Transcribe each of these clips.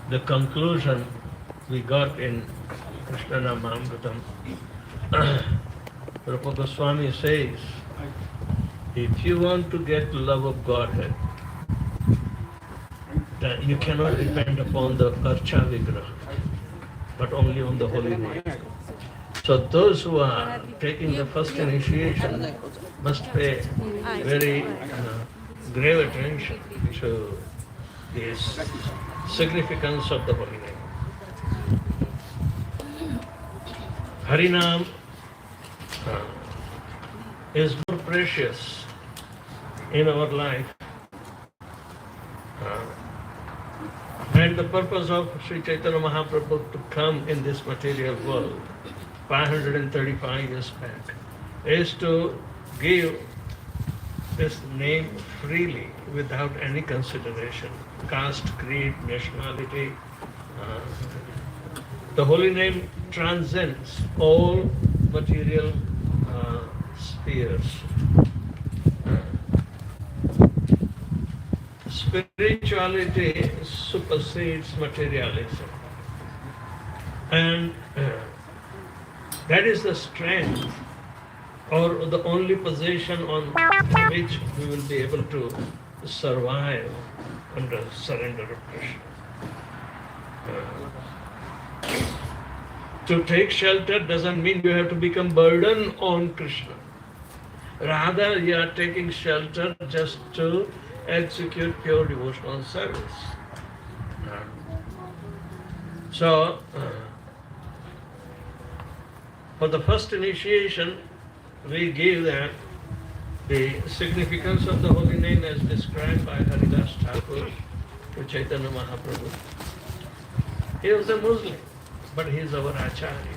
the conclusion we got in Krishna Namamritam. Rupa Goswami says, if you want to get love of Godhead, then you cannot depend upon the Archa Vigraha, but only on the holy name. So those who are taking the first initiation must pay very grave attention to this significance of the holy name. Harinam is more precious in our life. And the purpose of Sri Chaitanya Mahaprabhu to come in this material world 535 years back is to give this name freely without any consideration, caste, creed, nationality. The holy name transcends all material spheres. Spirituality supersedes materialism, and that is the strength or the only position on which we will be able to survive under surrender of Krishna. To take shelter doesn't mean you have to become burden on Krishna. Rather, you are taking shelter just to execute pure devotional service. So, for the first initiation, we give them the significance of the holy name as described by Haridas Thakur to Chaitanya Mahaprabhu. He was a Muslim, but he is our Acharya.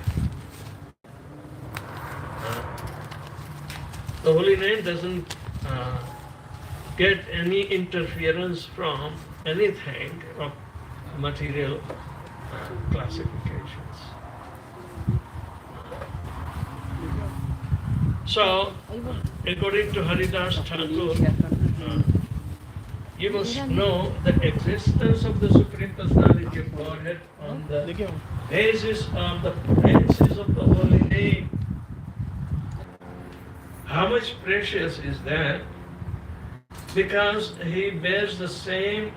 The holy name doesn't get any interference from anything of material classifications. So, according to Haridas Thakur, you must know the existence of the Supreme Personality of Godhead on the basis of the praises of the holy name. How much precious is that? Because he bears the same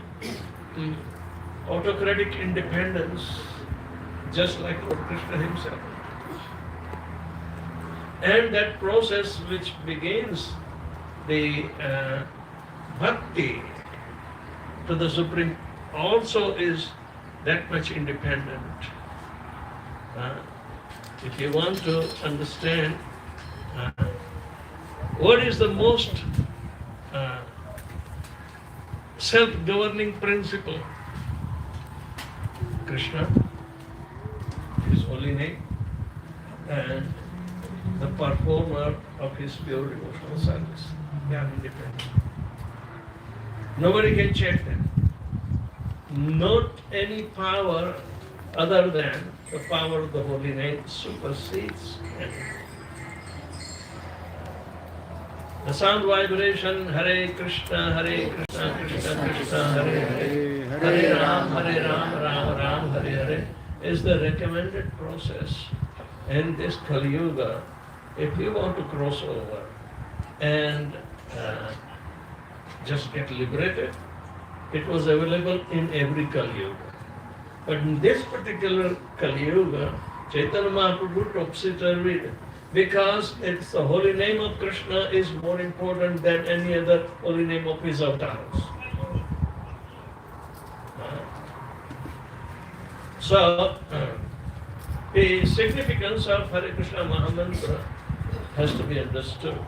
autocratic independence just like Lord Krishna himself. And that process which begins the bhakti to the Supreme also is that much independent. If you want to understand what is the most self-governing principle, Krishna, His holy name, and the performer of His pure devotional service. They are independent. Nobody can check them. Not any power other than the power of the holy name supersedes anything. The sound vibration, Hare Krishna, Krishna Krishna, Hare Hare, Hare Ram, Ram Ram, Hare Hare, is the recommended process in this Kali Yuga. If you want to cross over and just get liberated, it was available in every Kali Yuga. But in this particular Kali Yuga, Chaitanya Mahaprabhu topsy-turvy, because it's the holy name of Krishna is more important than any other holy name of his avatars. So, the significance of Hare Krishna Mahamantra has to be understood.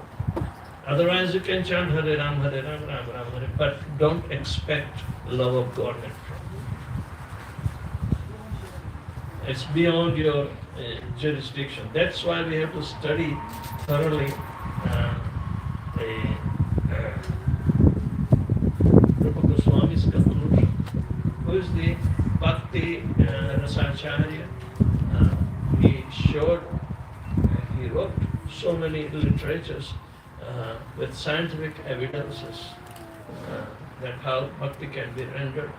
Otherwise you can chant Hare Ram, Ram Ram, Hare, but don't expect love of Godhead from it. It's beyond your jurisdiction. That's why we have to study thoroughly Rupa Goswami's conclusion, who is the Bhakti Rasacharya. He showed, he wrote so many literatures with scientific evidences that how bhakti can be rendered.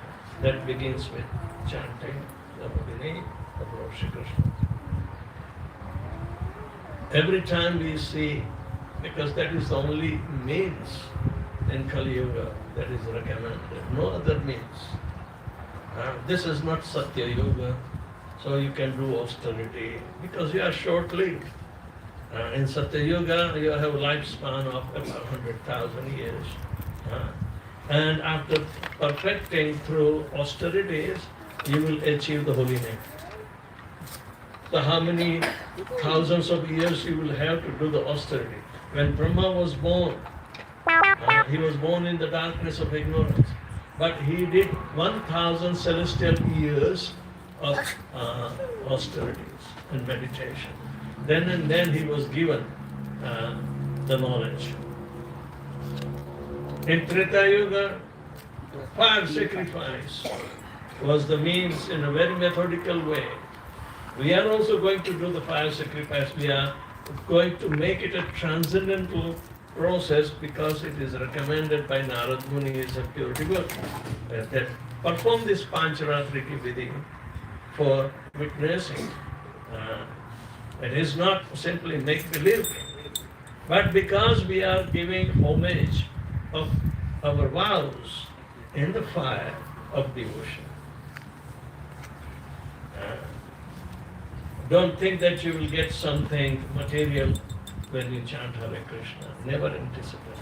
that begins with chanting the holy name of Lord Shri Krishna. Every time we see, because that is the only means in Kali Yuga that is recommended, no other means. This is not Satya Yuga, so you can do austerity because you are short-lived. In Satya Yuga, you have a lifespan of about 100,000 years. And after perfecting through austerities, you will achieve the holy name. So how many thousands of years you will have to do the austerity? When Prema was born, he was born in the darkness of ignorance. But he did 1,000 celestial years of austerities and meditation. Then and then he was given the knowledge. In Treta Yuga, fire sacrifice was the means in a very methodical way. We are also going to do the fire sacrifice. We are going to make it a transcendental process because it is recommended by Narad Muni as a purity work. That perform this Pancharatriki Vidhi for witnessing. It is not simply make-believe, but because we are giving homage of our vows in the fire of devotion. Don't think that you will get something material when you chant Hare Krishna. Never anticipate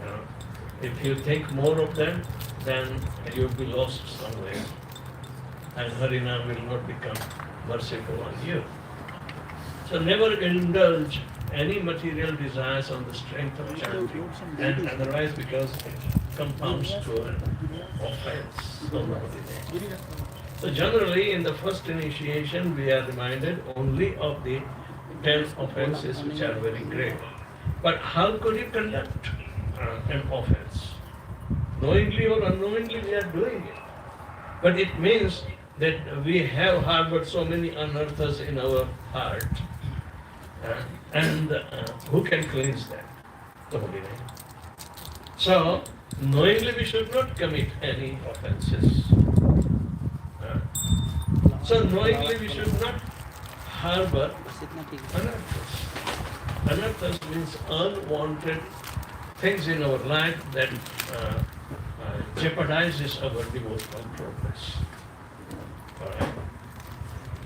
it. If you think more of them, then you'll be lost somewhere. And Harinam will not become merciful on you. So never indulge any material desires on the strength of chanting, and otherwise because it compounds to an offense on the holy name. So generally in the first initiation we are reminded only of the 10 offenses which are very great. But how could you conduct an offense? Knowingly or unknowingly we are doing it. But it means that we have harbored so many anarthas in our heart. And who can cleanse that? The holy name. So, knowingly we should not commit any offenses. So, knowingly we should not harbor anarthas. Anarthas means unwanted things in our life that jeopardizes our devotional progress. Alright.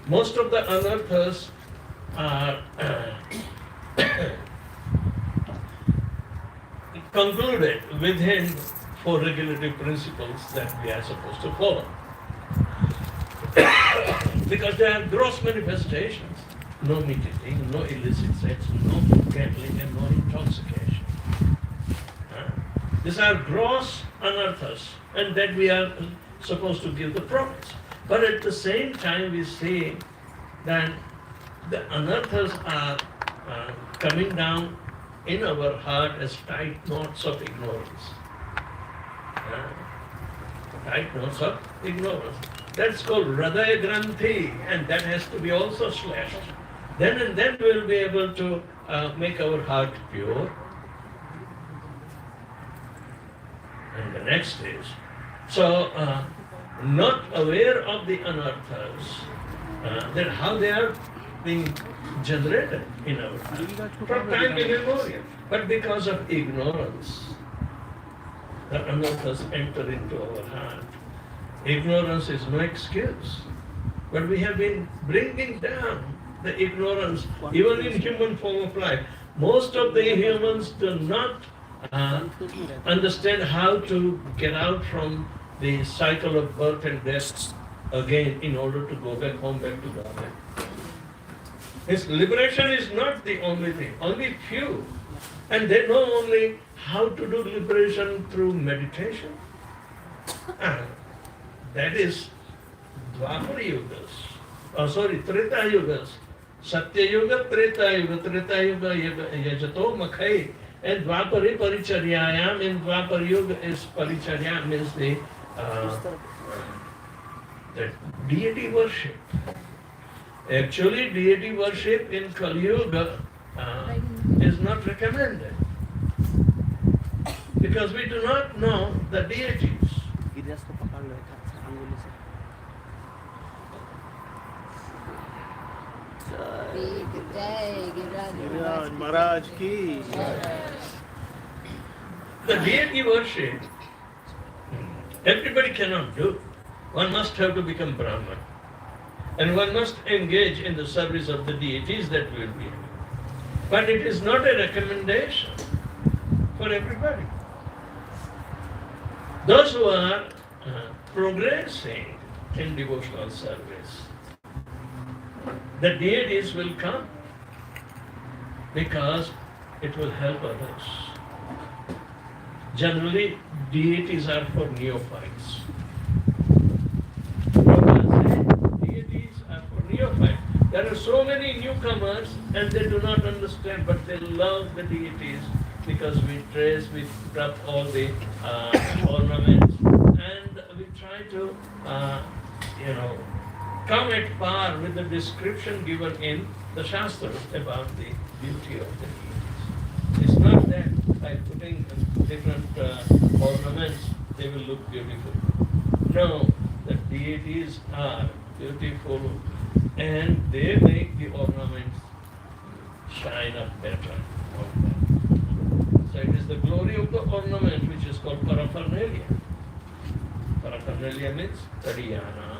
Most of the anarthas are concluded within 4 regulative principles that we are supposed to follow. Because they are gross manifestations. No meat eating, no illicit sex, no gambling, and no intoxication. These are gross anarthas, and that we are supposed to give the prophets. But at the same time, we see that the anarthas are coming down in our heart as tight knots of ignorance. Tight knots of ignorance. That's called Hridaya Granthi, and that has to be also slashed. Then and then we will be able to make our heart pure. And the next is, so not aware of the anarthas, that how they are being generated in our heart from time immemorial. But because of ignorance, the anarthas enter into our heart. Ignorance is no excuse. But we have been bringing down the ignorance, even in human form of life. Most of the humans do not understand how to get out from the cycle of birth and death again in order to go back home, back to God. His liberation is not the only thing, only few. And they know only how to do liberation through meditation. That is Dwapara Yugas. Treta Yugas. Satya Yuga, Treta Yuga, Treta Yuga, Yajato Makhai. And Dwapari Paricharyayam, in Dwapara Yuga is Paricharya, means the deity worship. Actually, deity worship in Kali Yuga is not recommended. Because we do not know the deities. Giriraj को पकड़ लो एक हाथ से अंगुली से गिरिराज महाराज की The deity worship, everybody cannot do. One must have to become Brahman. And one must engage in the service of the deities that will be. But it is not a recommendation for everybody. Those who are progressing in devotional service, the deities will come because it will help others. Generally, deities are for neophytes. Deities are for neophytes. There are so many newcomers and they do not understand, but they love the deities because we rub all the ornaments and we try to, come at par with the description given in the Shastras about the beauty of the deities. It's not that by putting different ornaments they will look beautiful. No, the deities are beautiful and they make the ornaments shine up better. So it is the glory of the ornament which is called paraphernalia. Paraphernalia means tadiyana.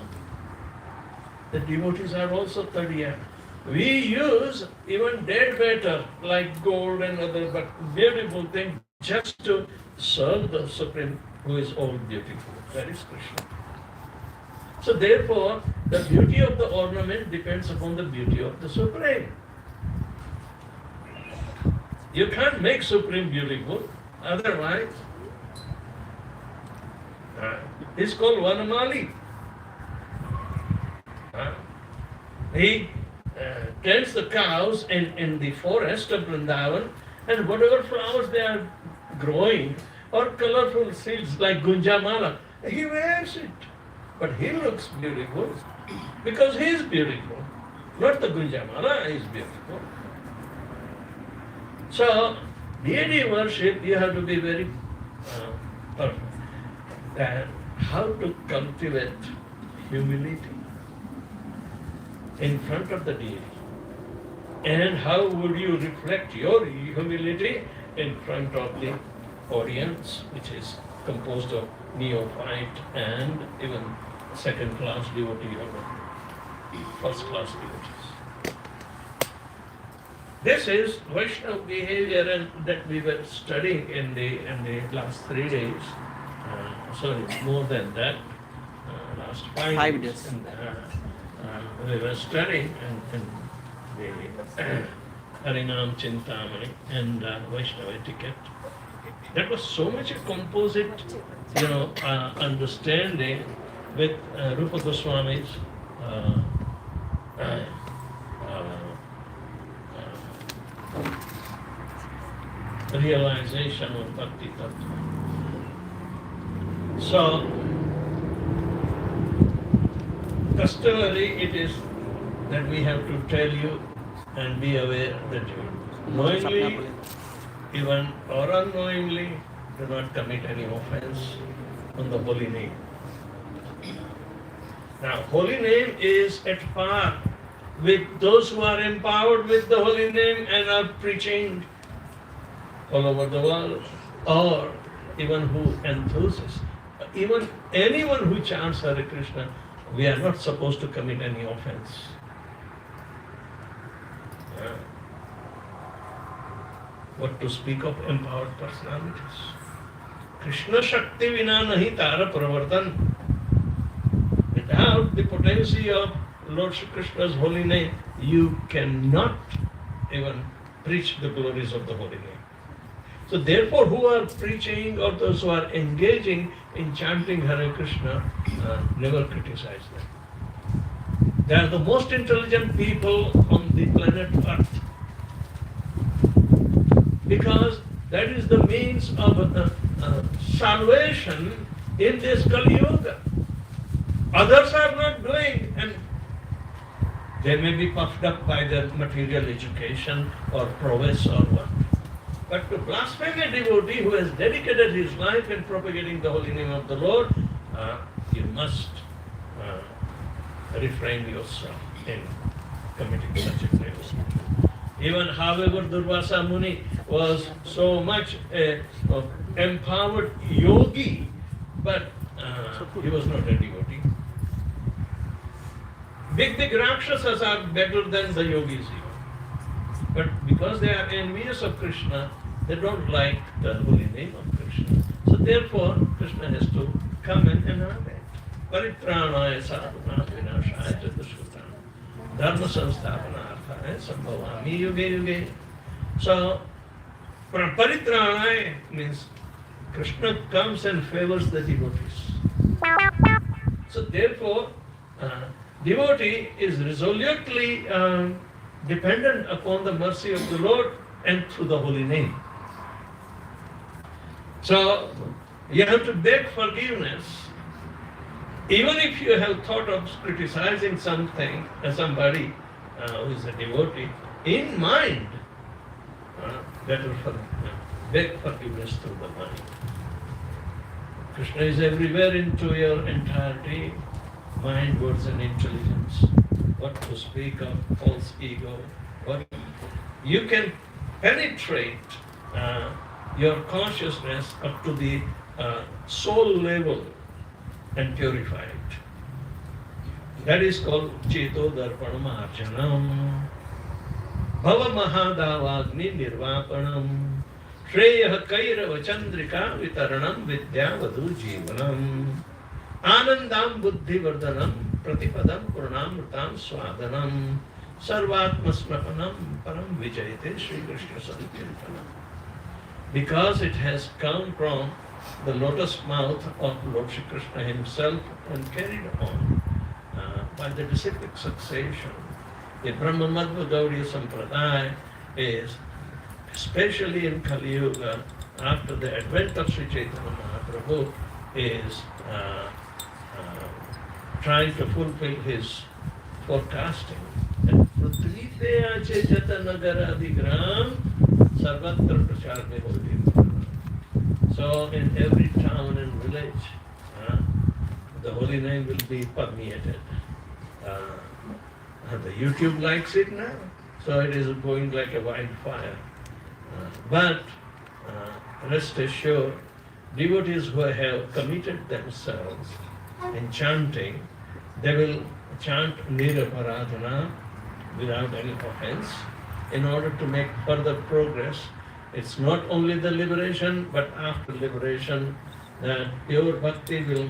The devotees are also tadiyana. We use even dead matter like gold and other but beautiful things just to serve the Supreme who is all beautiful. That is Krishna. So therefore, the beauty of the ornament depends upon the beauty of the Supreme. You can't make Supreme beautiful, otherwise it's called Vanamali. He tends the cows in the forest of Vrindavan, and whatever flowers they are growing or colorful seeds like Gunjamala, he wears it. But he looks beautiful because he is beautiful. Not the Gunjamala is beautiful. So, deity worship, you have to be very perfect. And how to cultivate humility in front of the deity. And how would you reflect your humility in front of the audience, which is composed of neophyte and even second-class devotee or first-class devotees. This is Vaishnava behavior and that we were studying in the last 3 days. Sorry, more than that. Last 5 days. And, we were studying and the Harinam Chintamani and Vaishnava etiquette. That was so much a composite, understanding with Rupa Goswami's realization of Bhakti Tattva. So, customary it is that we have to tell you and be aware that you knowingly, even or unknowingly, do not commit any offense on the holy name. Now, holy name is at par with those who are empowered with the holy name and are preaching all over the world, or even who enthuses. Even anyone who chants Hare Krishna, we are not supposed to commit any offense. What to speak of empowered personalities? Krishna Shakti vina nahi tara pravartan. Without the potency of Lord Shri Krishna's holy name, you cannot even preach the glories of the holy name. So therefore, who are preaching or those who are engaging in chanting Hare Krishna, never criticize them. They are the most intelligent people on the planet Earth. Because that is the means of salvation in this Kali Yuga. Others are not doing, and they may be puffed up by their material education or prowess or what. But to blaspheme a devotee who has dedicated his life in propagating the holy name of the Lord, you must refrain yourself in committing such a grave. Even however Durvasa Muni was so much a empowered yogi, but he was not a devotee. Big Rakshasas are better than the yogis even. But because they are envious of Krishna, they don't like the holy name of Krishna. So therefore, Krishna has to come and inhabit. Paritranaya sadhuna vinashaya chatushrutana dharma samsthapanarthaya sambhavami yuge yuge. So, paritranaya means Krishna comes and favors the devotees. So therefore, devotee is resolutely dependent upon the mercy of the Lord and through the holy name. So you have to beg forgiveness, even if you have thought of criticizing something, somebody who is a devotee, in mind, better beg forgiveness through the mind. Krishna is everywhere into your entirety, mind, words and intelligence. What to speak of, false ego, what you can penetrate your consciousness up to the soul level and purify it. That is called Cheto Darpanam Arjanam, Bhava Mahadavagni Nirvapanam, Shreya Kairava Chandrika Vitaranam Vidya Vadu Jivanam, Anandam Buddhi Vardhanam, Pratipadam Purnamrutam Swadanam, Sarvatmasnapanam Param Vijayate Sri Krishna Sankirtana. Because it has come from the lotus mouth of Lord Sri Krishna himself and carried on by the disciplic succession. The Brahma Madhva Gaudiya Sampradaya is, especially in Kali Yuga, after the advent of Sri Chaitanya Mahaprabhu, is trying to fulfill his forecasting. And Prithvite ache jata nagara sarvatra prachar mein holy. So in every town and village, the holy name will be permeated. The YouTube likes it now, so it is going like a wildfire. But rest assured, devotees who have committed themselves in chanting, they will chant Niraparadhana without any offense in order to make further progress. It's not only the liberation, but after liberation, that pure bhakti will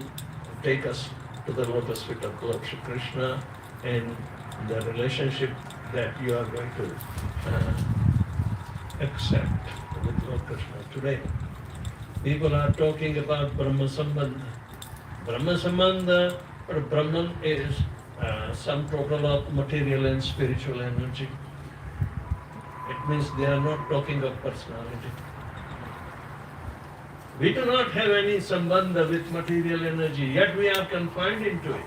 take us to the lotus feet of Lord Shri Krishna in the relationship that you are going to accept with Lord Krishna today. People are talking about Brahma Sambandha. Brahma Sambandha, but Brahman is sum total of material and spiritual energy. It means they are not talking of personality. We do not have any sambandha with material energy, yet we are confined into it.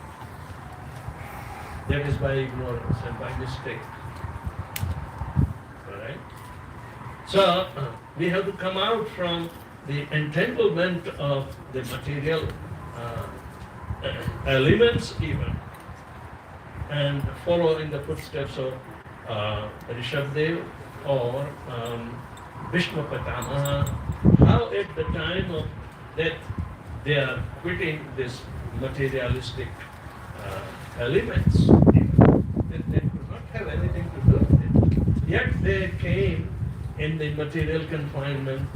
That is by ignorance and by mistake. Alright? So, we have to come out from the entanglement of the material elements even, and follow in the footsteps of Rishabdev or Bhishma Pitamaha, how at the time of death they are quitting this materialistic elements. They could not have anything to do with it. Yet they came in the material confinement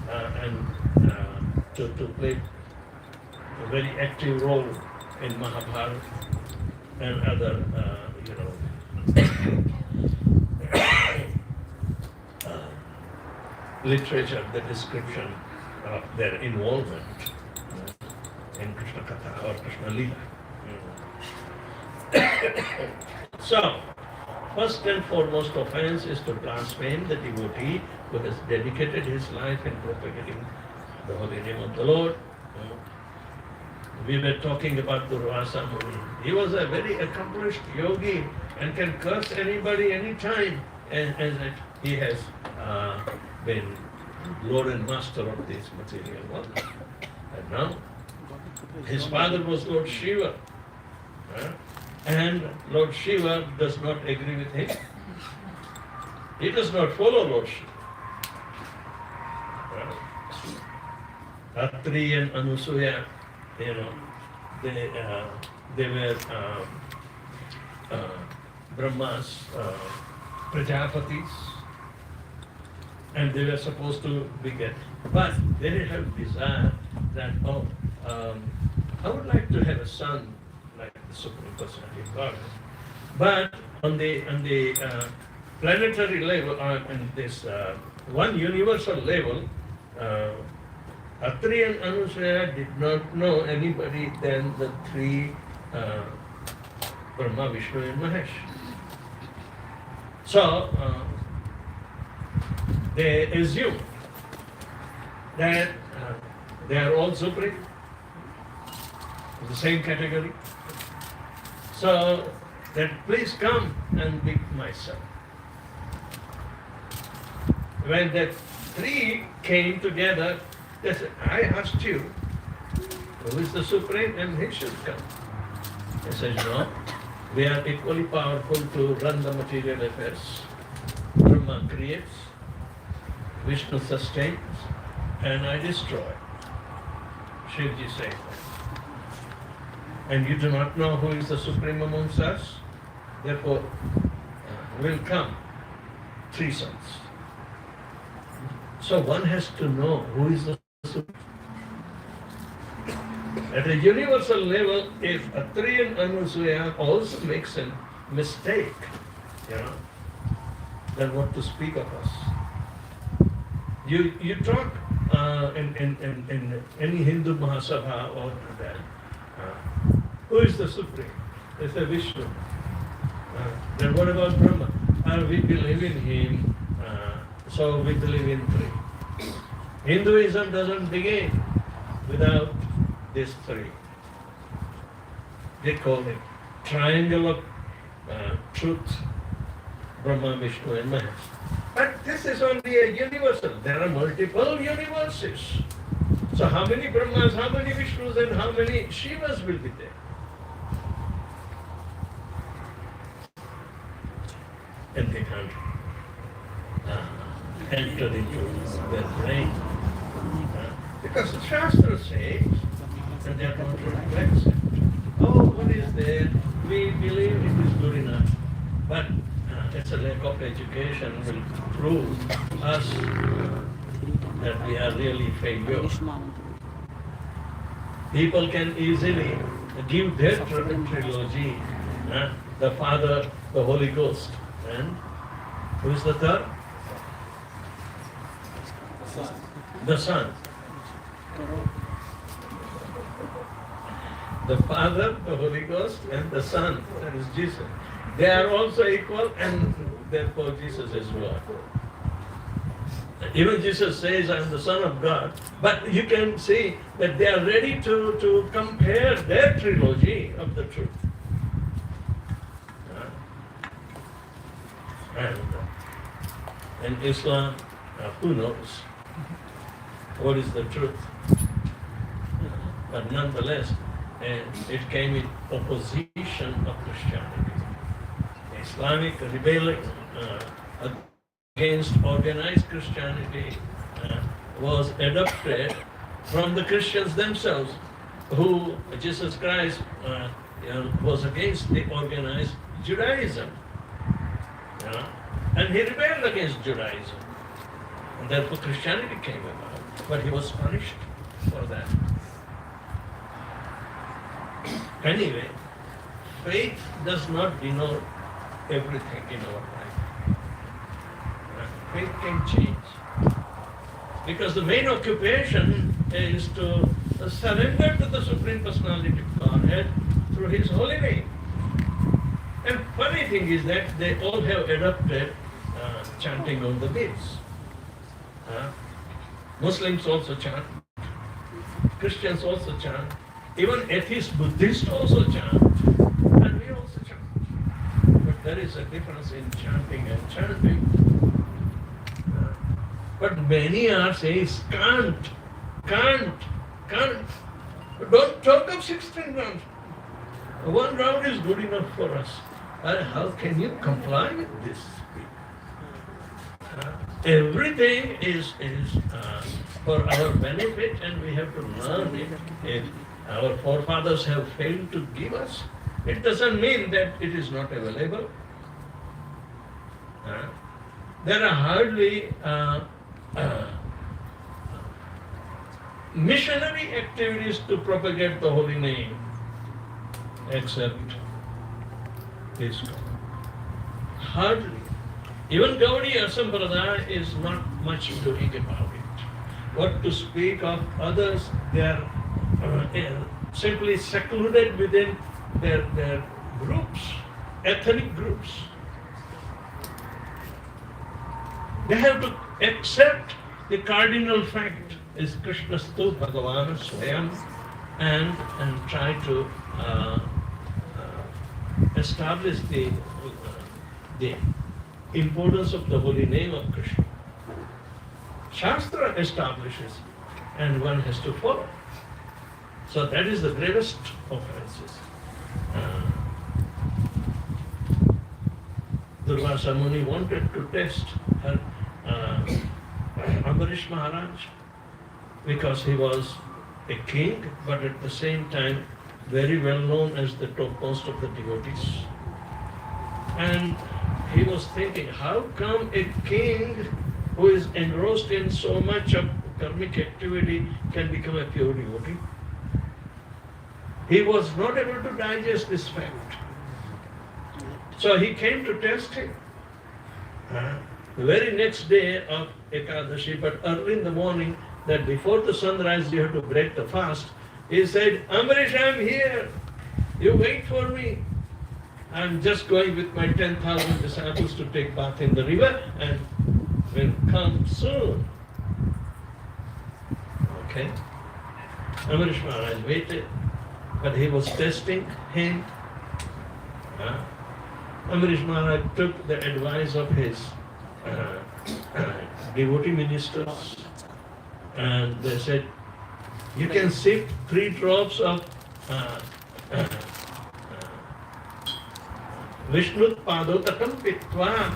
and to play a very active role in Mahabharata and other, literature, the description of their involvement in Krishna Katha or Krishna Leela. So, first and foremost offense is to blaspheme the devotee who has dedicated his life in propagating the holy name of the Lord. We were talking about Durvasa Muni. He was a very accomplished yogi and can curse anybody anytime, and he has been Lord and Master of this material world. And now His father was Lord Shiva. And Lord Shiva does not agree with him. He does not follow Lord Shiva. Atri and Anusuya, they were Brahma's Prajapatis, and they were supposed to beget. But they didn't have desire that, I would like to have a son like the Supreme Personality of Godhead. But on the planetary level, and this one universal level, Atri and Anusuya did not know anybody than the three Brahma, Vishnu and Mahesh. So they assume that they are all supreme, the same category. So that please come and be my son. When the three came together, they said, I asked you, who is the supreme, and he should come. He said, no, we are equally powerful to run the material affairs. Brahma creates, Vishnu sustains, and I destroy. Shivji said that. And you do not know who is the supreme amongst us? Therefore, will come three sons. So one has to know who is the supreme. At a universal level, if Atri and Anusuya also makes a mistake, then what to speak of us? You talk in any Hindu Mahasabha or that. Who is the supreme? They say Vishnu. Then what about Brahma? We believe in him, so we believe in three. Hinduism doesn't begin without these three. They call it triangle of truth, Brahma, Vishnu and Mahesh. But this is only a universal. There are multiple universes. So how many Brahmas, how many Vishnus and how many Shivas will be there? And they can't enter into their brain. Because the Shastra says, and they are not going to accept. Oh, what is there? We believe it is good enough. But it's a lack of education will prove us that we are really failures. People can easily give their trilogy, the Father, the Holy Ghost, and who is the third? The Son. The Father, the Holy Ghost, and the Son, that is Jesus. They are also equal, and therefore Jesus is Lord. Even Jesus says, I am the Son of God. But you can see that they are ready to compare their trilogy of the truth. And in Islam, who knows what is the truth? But nonetheless, it came in opposition of Christianity. Islamic rebellion against organized Christianity was adopted from the Christians themselves, who Jesus Christ was against the organized Judaism. And he rebelled against Judaism. And therefore Christianity came about. But he was punished for that. Anyway, faith does not denote everything in our life. Faith can change. Because the main occupation is to surrender to the Supreme Personality of Godhead through His holy name. And funny thing is that they all have adopted chanting on the beads. Muslims also chant. Christians also chant. Even atheist Buddhists also chant. And we also chant. But there is a difference in chanting and chanting. But many are saying can't. Don't talk of 16 rounds. One round is good enough for us. How can you comply with this? Everything is for our benefit, and we have to learn it. If our forefathers have failed to give us, it doesn't mean that it is not available. There are hardly missionary activities to propagate the holy name, except ISKCON. Hardly. Even Gaudiya Sampradaya is not much doing about it. What to speak of others, they are simply secluded within their groups, ethnic groups. They have to accept the cardinal fact is Krishnastu Bhagavan Swayam and try to establish the importance of the holy name of Krishna. Shastra establishes and one has to follow. So that is the gravest offenses. Durvasa Muni wanted to test her Ambarish Maharaj because he was a king, but at the same time very well known as the topmost of the devotees. And he was thinking, how come a king who is engrossed in so much of karmic activity can become a pure devotee? He was not able to digest this fact. So he came to test him. The very next day of Ekadashi, but early in the morning, that before the sunrise you have to break the fast, he said, Ambarish, I am here. You wait for me. I am just going with my 10,000 disciples to take bath in the river and will come soon. Okay. Ambarish Maharaj waited, but he was testing him. Ambarish Maharaj took the advice of his devotee ministers, and they said, you can sip 3 drops of Vishnut Padotakam Pitva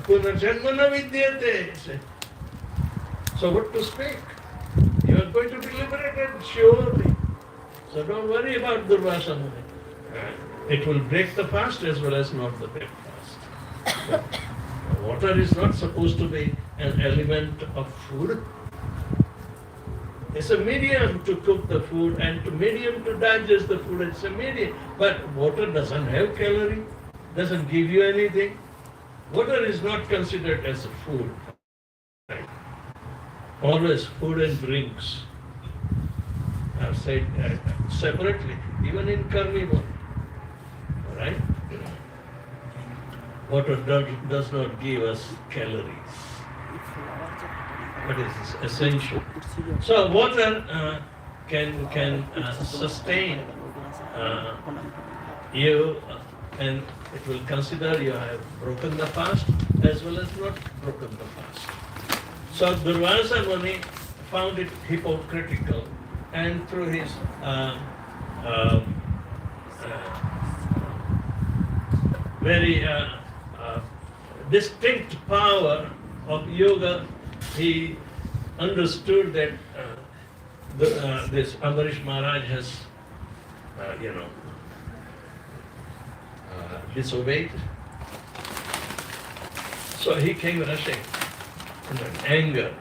Punarjanmana Vidyate. So what to speak? You are going to be liberated surely. So don't worry about Durvasa Muni. It will break the fast as well as not the break fast. Water is not supposed to be an element of food. It's a medium to cook the food and to medium to digest the food. It's a medium. But water doesn't have calorie, doesn't give you anything. Water is not considered as a food. Right? Always food and drinks are said separately, even in carnivore. Right? Water does not give us calories, but it's essential. So water can sustain you, and it will consider you have broken the fast as well as not broken the fast. So Durvasa Muni found it hypocritical, and through his very distinct power of yoga, he understood that this Ambarish Maharaj has, disobeyed. So he came rushing in anger.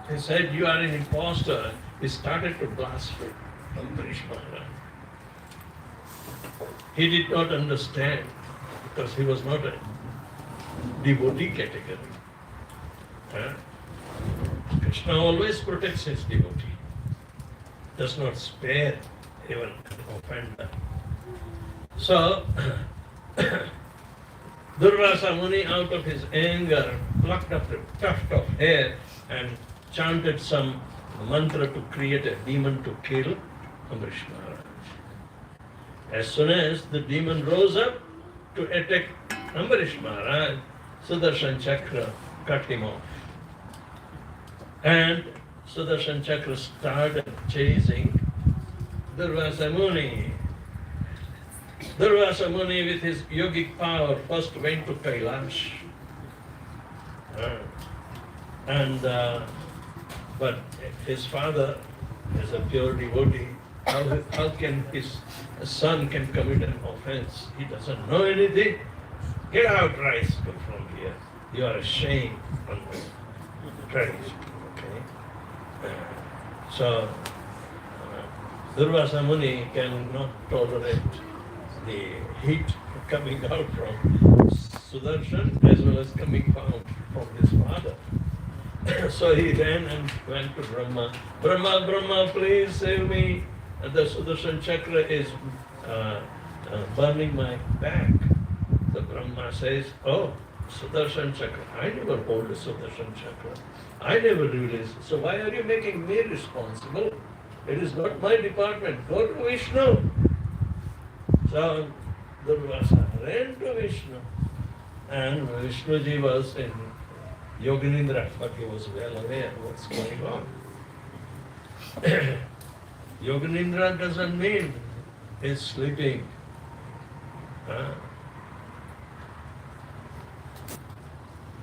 He said, you are an impostor. He started to blaspheme Ambarish Maharaj. He did not understand because he was not a devotee category. Krishna always protects his devotee, does not spare even an offender. So, Durvasa Muni, out of his anger, plucked up a tuft of hair and chanted some mantra to create a demon to kill Ambarish Maharaj. As soon as the demon rose up to attack Ambarish Maharaj, Sudarshan Chakra cut him off. And Sudarshan Chakra started chasing Durvasa Muni. Durvasa Muni with his yogic power first went to Kailash. But his father is a pure devotee. How can his son can commit an offense? He doesn't know anything. Get out, rascal, from here. You are a shame on the tradition. Okay? So, Durvasa Muni cannot tolerate the heat coming out from Sudarshan as well as coming from his father. So he ran and went to Brahma. Brahma, please save me. The Sudarshan chakra is burning my back. The Brahma says, oh, Sudarshan chakra. I never hold a Sudarshan chakra. I never release. So why are you making me responsible? It is not my department. Go to Vishnu. So Durvasa ran to Vishnu. And Vishnuji was in Yoganindra, but he was well aware of what's going on. Yoganindra doesn't mean he's sleeping.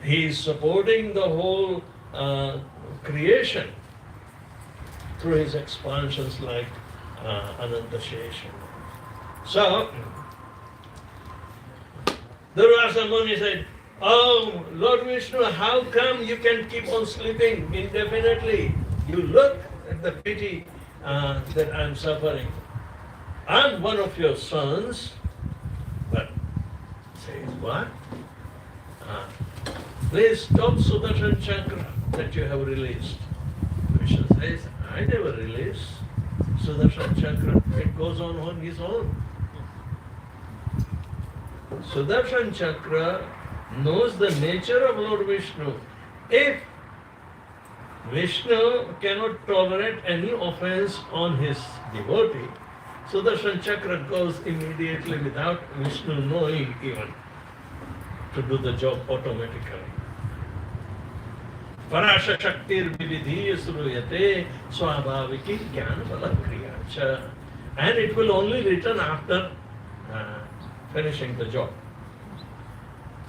He is supporting the whole creation through his expansions like Ananta Shesha. So, Durvasa Muni said, oh, Lord Vishnu, how come you can keep on sleeping indefinitely? You look at the pity that I'm suffering. I'm one of your sons, but says what? Please stop Sudarshan Chakra that you have released. Vishnu says, I never release Sudarshan Chakra. It goes on his own. Sudarshan Chakra knows the nature of Lord Vishnu. If Vishnu cannot tolerate any offense on his devotee, Sudarshan Chakra goes immediately without Vishnu knowing even to do the job automatically. Parasha Shaktir Vividhiya Suruyate Swabhaviki Jnana Bala Kriyacha. And it will only return after finishing the job.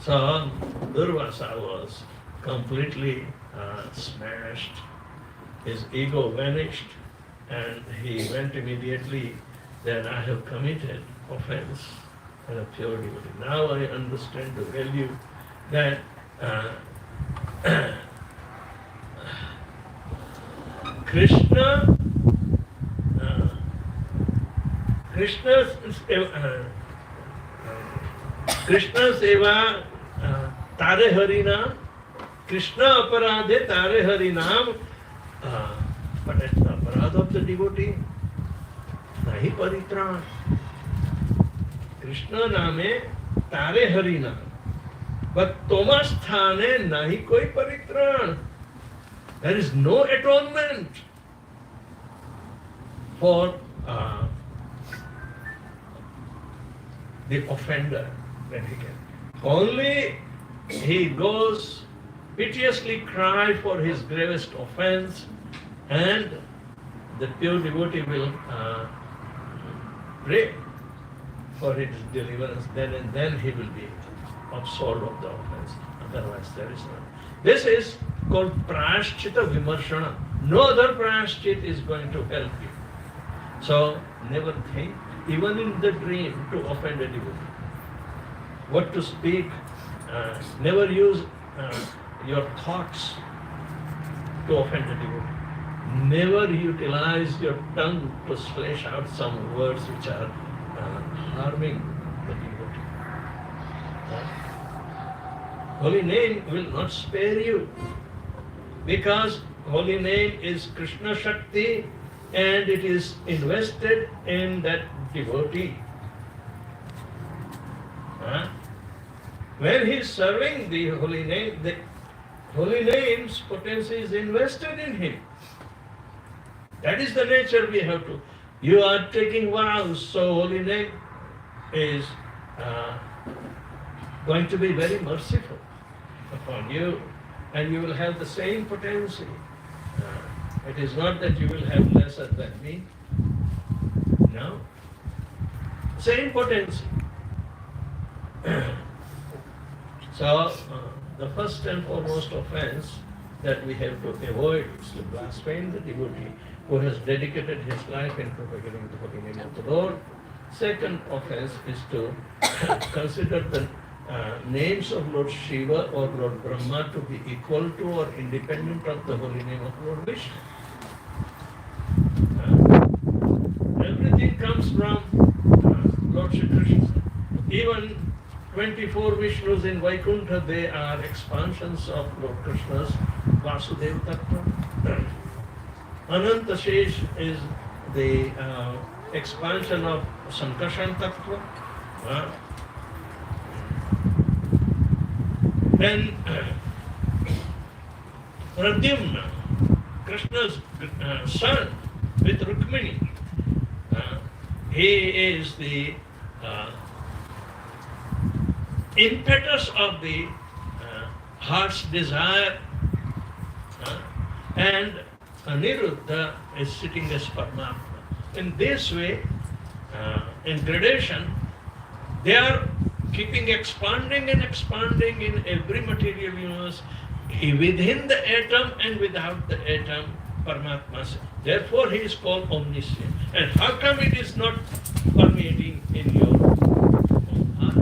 So Durvasa was completely smashed. His ego vanished and he went immediately that I have committed offense and a pure devotee. Now I understand the value that Krishna seva tare harina, Krishna aparadhe tare harinam, but at the aparadh of the devotee, nahi paritran. Krishna name tare harina, but toma sthane nahi koi paritran. There is no atonement for the offender when he can. Only he goes piteously cry for his gravest offense, and the pure devotee will pray for his deliverance. Then and then he will be absolved of the offense. Otherwise there is none. This is called prayashchita vimarshana. No other prayashchit is going to help you. So never think, even in the dream, to offend a devotee. What to speak, never use your thoughts to offend a devotee. Never utilize your tongue to slash out some words which are harming the devotee. Holy name will not spare you, because holy name is Krishna Shakti and it is invested in that devotee. When he is serving the holy name's potency is invested in him. That is the nature we have to. You are taking vows, so holy name is going to be very merciful upon you, and you will have the same potency. It is not that you will have lesser than me. know? Same potency. So, the first and foremost offense that we have to avoid is to blaspheme the devotee who has dedicated his life in propagating the holy name of the Lord. Second offense is to consider the names of Lord Shiva or Lord Brahma to be equal to or independent of the holy name of Lord Vishnu. Everything comes from Lord Shri Krishna. Even 24 Vishnus in Vaikuntha, they are expansions of Lord Krishna's Vasudeva Tattva. Ananta Shesh is the expansion of Sankirtana Tattva. Then Pradyumna, Krishna's son with Rukmini, he is the impetus of the heart's desire, and Aniruddha is sitting as Paramatma. In this way, in gradation, they are keeping expanding and expanding in every material universe, within the atom and without the atom, Paramatma. Therefore, he is called omniscient. And how come it is not permeating in your own heart?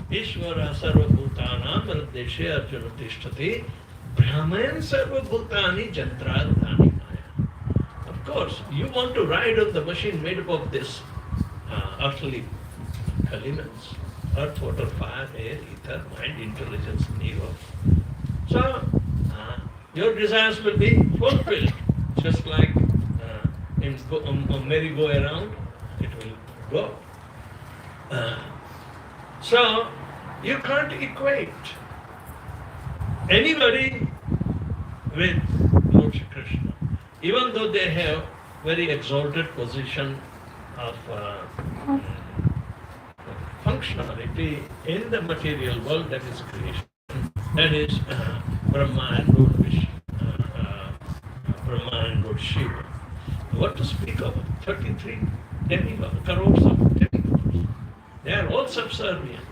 Ishvara sarvabhutanam hrideshe arjuna tishtati brahman sarvabhutani jantradhani maya. Of course, you want to ride on the machine made up of this earthly elements: earth, water, fire, air, ether, mind, intelligence, neva. So, your desires will be fulfilled, just like in merry-go-around, it will go. So, you can't equate anybody with Lord Shri Krishna, even though they have very exalted position of functionality in the material world, that is creation, that is Brahma and Lord Vishnu, Brahma and Lord Shiva. What to speak of 33 demigods, crores of demigods. They are all subservient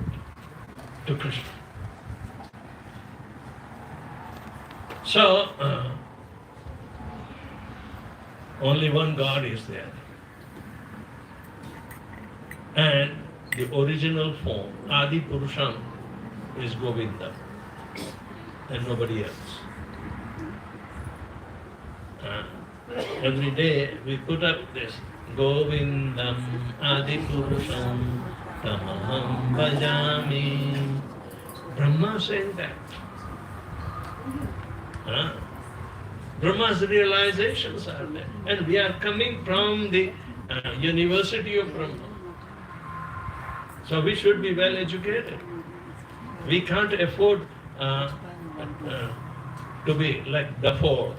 to Krishna. So, only one God is there. And the original form, Adi Purusham, is Govinda, and nobody else. Every day we put up this Govindam Adi Purusham Tamaham Bhajami. Brahma saying that. Brahma's realizations are there. And we are coming from the University of Brahma. So we should be well educated. We can't afford to be like Dafur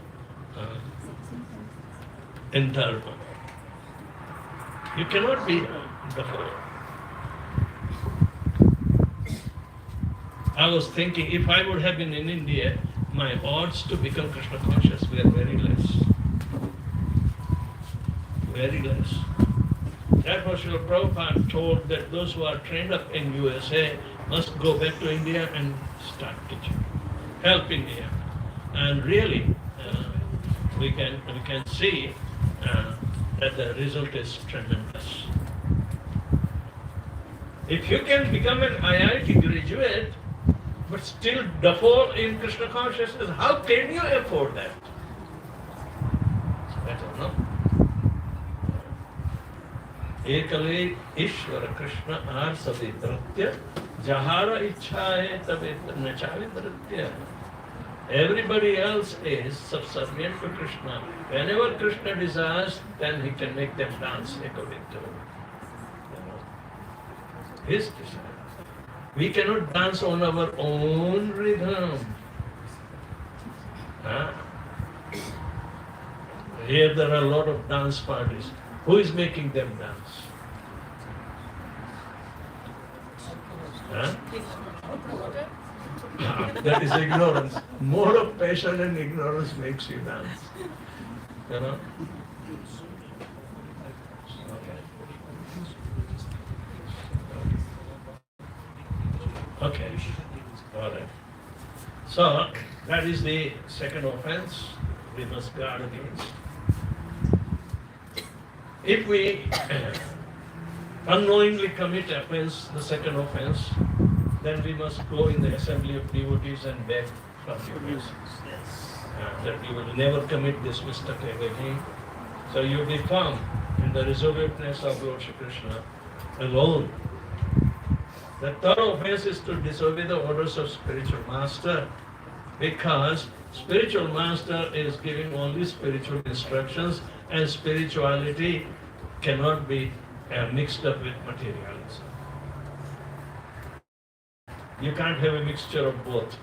in Dharma. You cannot be Dafur. I was thinking, if I would have been in India, my odds to become Krishna conscious were very less. Very less. Therefore, Srila Prabhupada told that those who are trained up in USA must go back to India and start teaching, help India. And really, we can see that the result is tremendous. If you can become an IIT graduate, but still default in Krishna consciousness, how can you afford that? I don't know. Ekale Ishvara Krishna Arsave Nritya Jahara Ichhaye Tabe Nachavi Nritya. Everybody else is subservient to Krishna. Whenever Krishna desires, then he can make them dance according to his desire. We cannot dance on our own rhythm. Here there are a lot of dance parties. Who is making them dance? That is ignorance. More of passion and ignorance makes you dance. Okay. All right. So, that is the second offense we must guard against. If we unknowingly commit offense, the second offense, then we must go in the assembly of devotees and beg forgiveness. That you will never commit this mistake again. So you be firm in the resolutiveness of Lord Shri Krishna alone. The third offense is to disobey the orders of spiritual master, because spiritual master is giving only spiritual instructions, and spirituality cannot be mixed up with materialism. You can't have a mixture of both.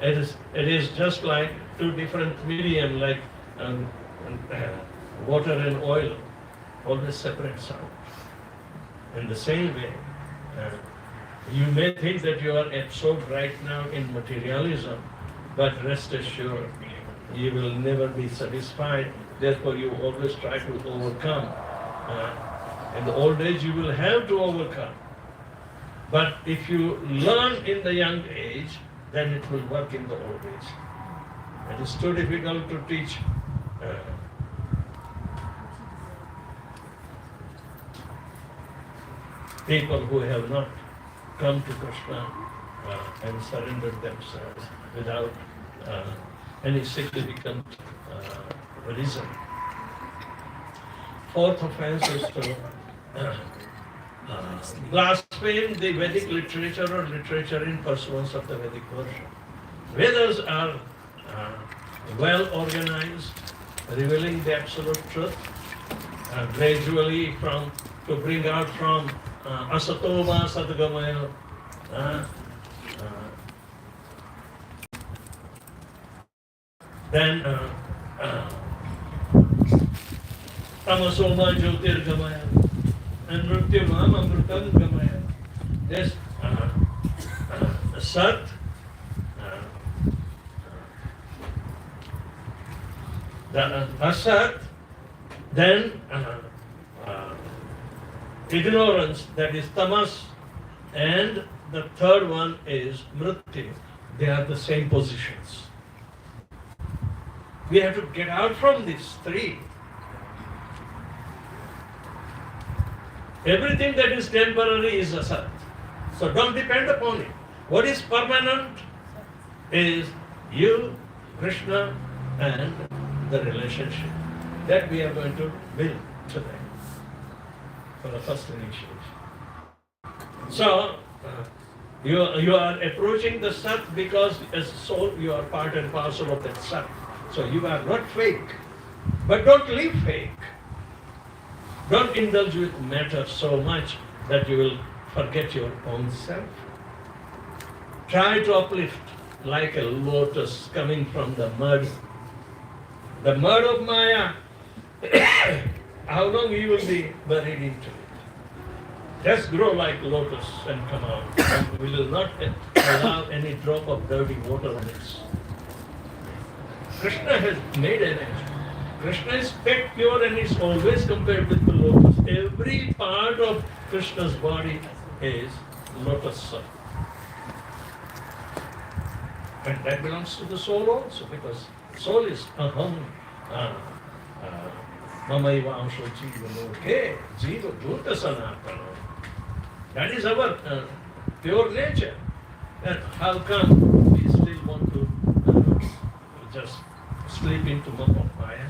It is just like two different medium, like water and oil, always separates out. In the same way, you may think that you are absorbed right now in materialism, but rest assured, you will never be satisfied. Therefore, you always try to overcome. In the old age, you will have to overcome. But if you learn in the young age, then it will work in the old age. It is too difficult to teach people who have not come to Krishna and surrendered themselves without any significant reason. Fourth offense is to blaspheme the Vedic literature or literature in pursuance of the Vedic version. Vedas are well organized, revealing the absolute truth, gradually to bring out from asatoma sadgamaya, then tamasoma jyotirgamaya, and mrityumam amritam gamaya. This sat, the asat, then ignorance, that is tamas, and the third one is mrityu. They are the same positions. We have to get out from these three. Everything that is temporary is asat. So don't depend upon it. What is permanent is you, Krishna, and the relationship that we are going to build today for the first initiation. So you are approaching the Sat because as soul you are part and parcel of that Sat. So you are not fake, but don't live fake. Don't indulge with matter so much that you will forget your own self. Try to uplift like a lotus coming from the mud. The mud of Maya, how long you will be buried into it? Just grow like lotus and come out. And we will not allow any drop of dirty water on it. Krishna has made an edge. Krishna is pet pure and is always compared with the lotus. Every part of Krishna's body is lotus. And that belongs to the soul also, because soul is aham, mamaiva amsho jiva loke, jiva bhuta sanatana. That is our pure nature. And how come we still want to just slip into Maya?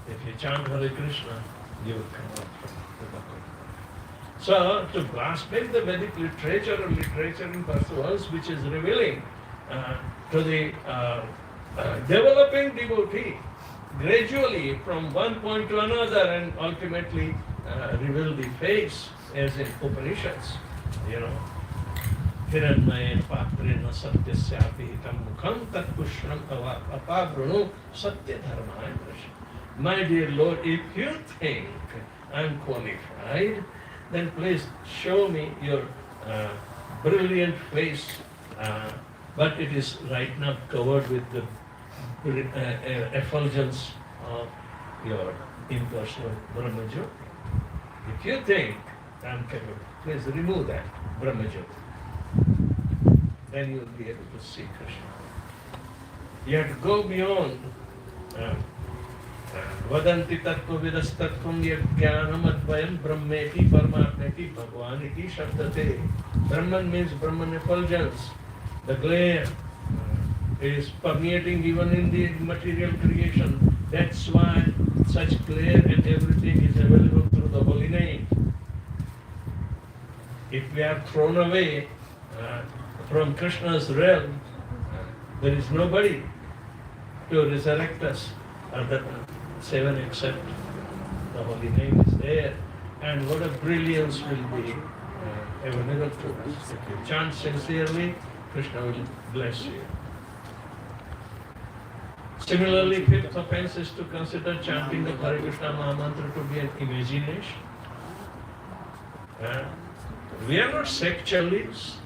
If you chant Hare Krishna, you will come out from the bucket. So, to blaspheme the Vedic literature or literature in pursuance, which is revealing to the developing devotee gradually from one point to another and ultimately reveal the face as in Upanishads, you know. Hiranmayen patrena satyasyapi tam mukham tat pushram apabrunu satya dharmaya prashna. My dear Lord, if you think I'm qualified, then please show me your brilliant face, but it is right now covered with the effulgence of your impersonal Brahma Jyoti. If you think I am capable. Please remove that, Brahmajyoti. Then you will be able to see Krishna. You have to go beyond. Vadanti tattva vidastattvam yajnanam advayam brahmeti paramatmeti bhagwaniti shabdate. Brahman means Brahman effulgence. The glare is permeating even in the material creation. That's why such glare and everything is available through the holy name. If we are thrown away from Krishna's realm, there is nobody to resurrect us at that seven except the holy name is there. And what a brilliance will be available to us. If you chant sincerely, Krishna will bless you. Similarly, fifth offense is to consider chanting the Hare Krishna Mahamantra to be an imagination. We are not sectarians.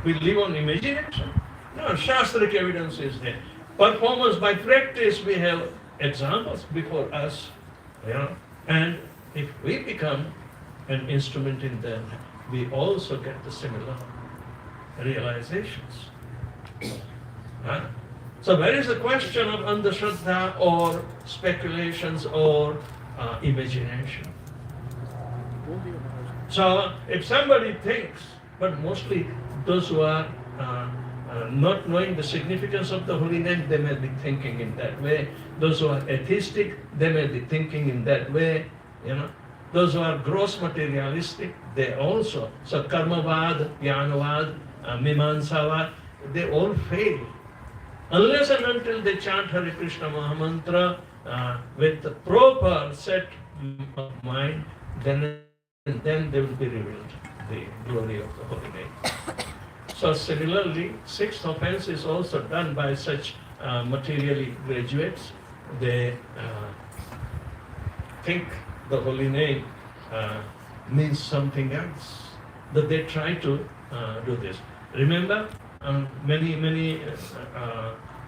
We live on imagination. No, Shastric evidence is there. Performance by practice, we have examples before us. And if we become an instrument in that, we also get the similar realizations. So where is the question of andhashraddha or speculations or imagination? So if somebody thinks, but mostly those who are not knowing the significance of the holy name, they may be thinking in that way. Those who are atheistic, they may be thinking in that way. Those who are gross materialistic, they also. So karmavad, jnanavad, mimansavad, they all fail. Unless and until they chant Hare Krishna Mahamantra with the proper set of mind, then they will be revealed the glory of the holy name. So similarly, sixth offense is also done by such materially graduates. They think the holy name means something else, that they try to do this. Remember, many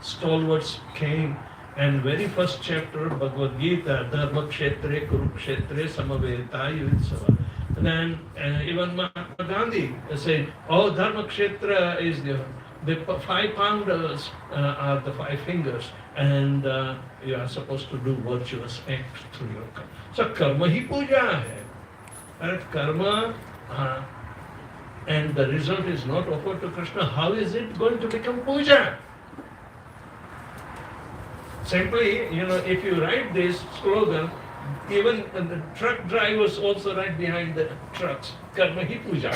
stalwarts came, and very first chapter of Bhagavad Gita, Dharma Kshetre Kurukshetre Samaveta Yutsava. And then even Mahatma Gandhi said, oh, Dharma Kshetra is the 5 pounders are the 5 fingers, and you are supposed to do virtuous acts through your karma. So karma hi puja hai. And if karma and the result is not offered to Krishna, how is it going to become puja? Simply, if you write this slogan, even the truck drivers also right behind the trucks, karma hi puja.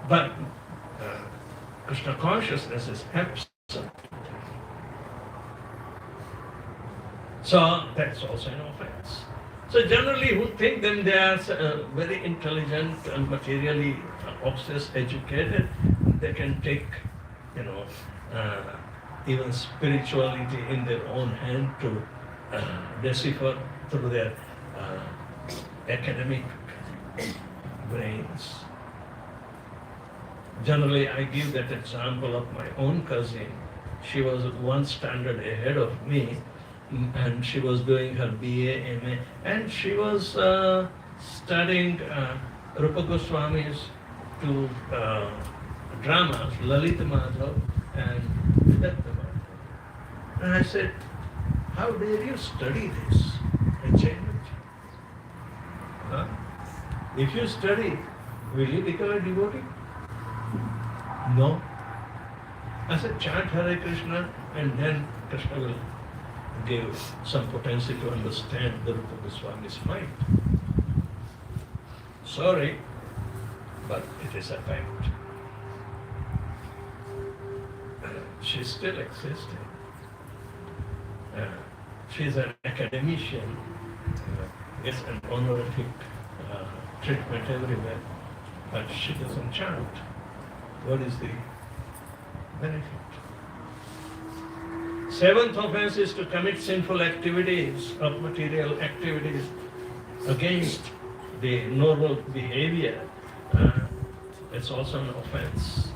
But Krishna consciousness is absent. So that's also an offense. So generally who think them they are very intelligent and materially obsessed, educated, they can take, even spirituality in their own hand to decipher through their academic brains. Generally, I give that example of my own cousin. She was one standard ahead of me, and she was doing her BA, MA, and she was studying Rupa Goswami's 2 dramas, Lalita Madhav and Vidatta Madhav. And I said, how dare you study this? If you study, will you become a devotee? No. I said, chant Hare Krishna, and then Krishna will give some potency to understand the Rupa Goswami's mind. Sorry, but it is a fact. She's still existing. She's an academician. It's an honorific treatment everywhere, but she doesn't chant. What is the benefit? 7th offense is to commit sinful activities of material activities against the normal behavior. It's also an offense.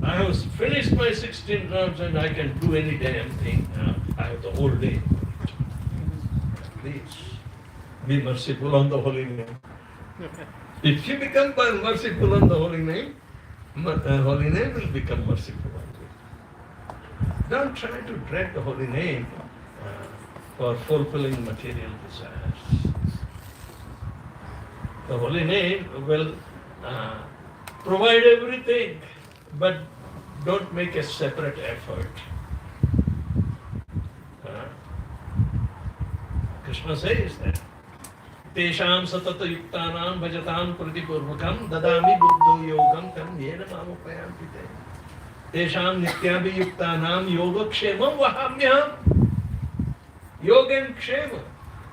I have finished my 16 rounds and I can do any damn thing. I have the whole day. please be merciful on the holy name. If you become merciful on the holy name will become merciful on you. Don't try to drag the holy name for fulfilling material desires. The holy name will provide everything, but don't make a separate effort. Krishna says that Tesham satata yuktanam bhajatam pratipurvakam dadami buddho yogam tam yena mamupayanti te. Tesham nityabhi yuktanam yoga kshemam vahamyam. Yoga and kshema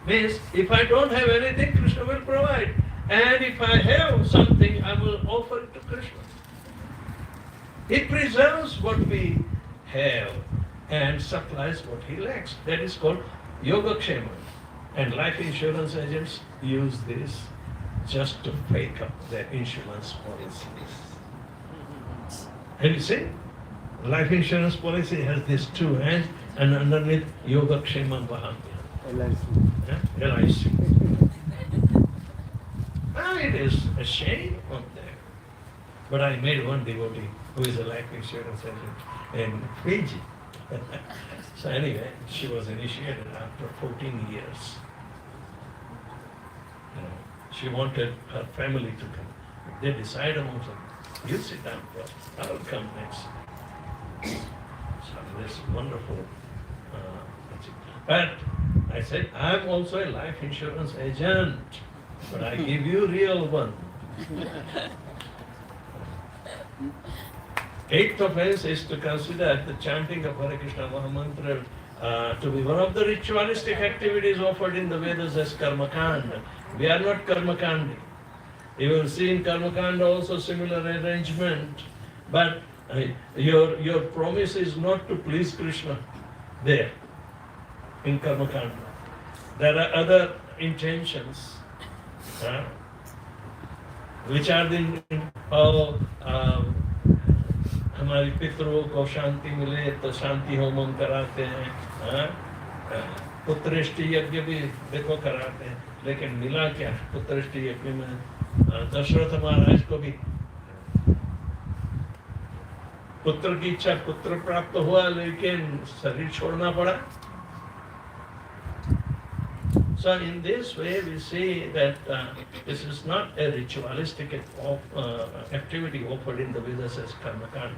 means if I don't have anything, Krishna will provide. And if I have something, I will offer it to Krishna. He preserves what we have and supplies what he lacks. That is called yoga kshema. And life insurance agents use this just to fake up their insurance policies. And you see, life insurance policy has these two hands and underneath yoga kshema vahamya. LIC. It is a shame on them. But I met one devotee who is a life insurance agent in Fiji. So anyway, she was initiated after 14 years. She wanted her family to come. They decided amongst them, you sit down first, I will come next. So this wonderful but I said, I am also a life insurance agent, but I give you real one. Eighth offense is to consider the chanting of Hare Krishna Mahamantra to be one of the ritualistic activities offered in the Vedas as karma kanda. We are not karma kandi. You will see in karma kanda also similar arrangement, but your promise is not to please Krishna there in karma kanda. There are other intentions, which are हमारे पितरों को शांति मिले तो शांति Homan कराते हैं, पुत्रेष्टि यज्ञ भी देखो कराते हैं, लेकिन मिला क्या पुत्रेष्टि यज्ञ में? दशरथ महाराज को भी पुत्र की इच्छा पुत्र प्राप्त हुआ, लेकिन शरीर छोड़ना पड़ा. So in this way we see that this is not a ritualistic activity offered in the Vedas as karma kanda.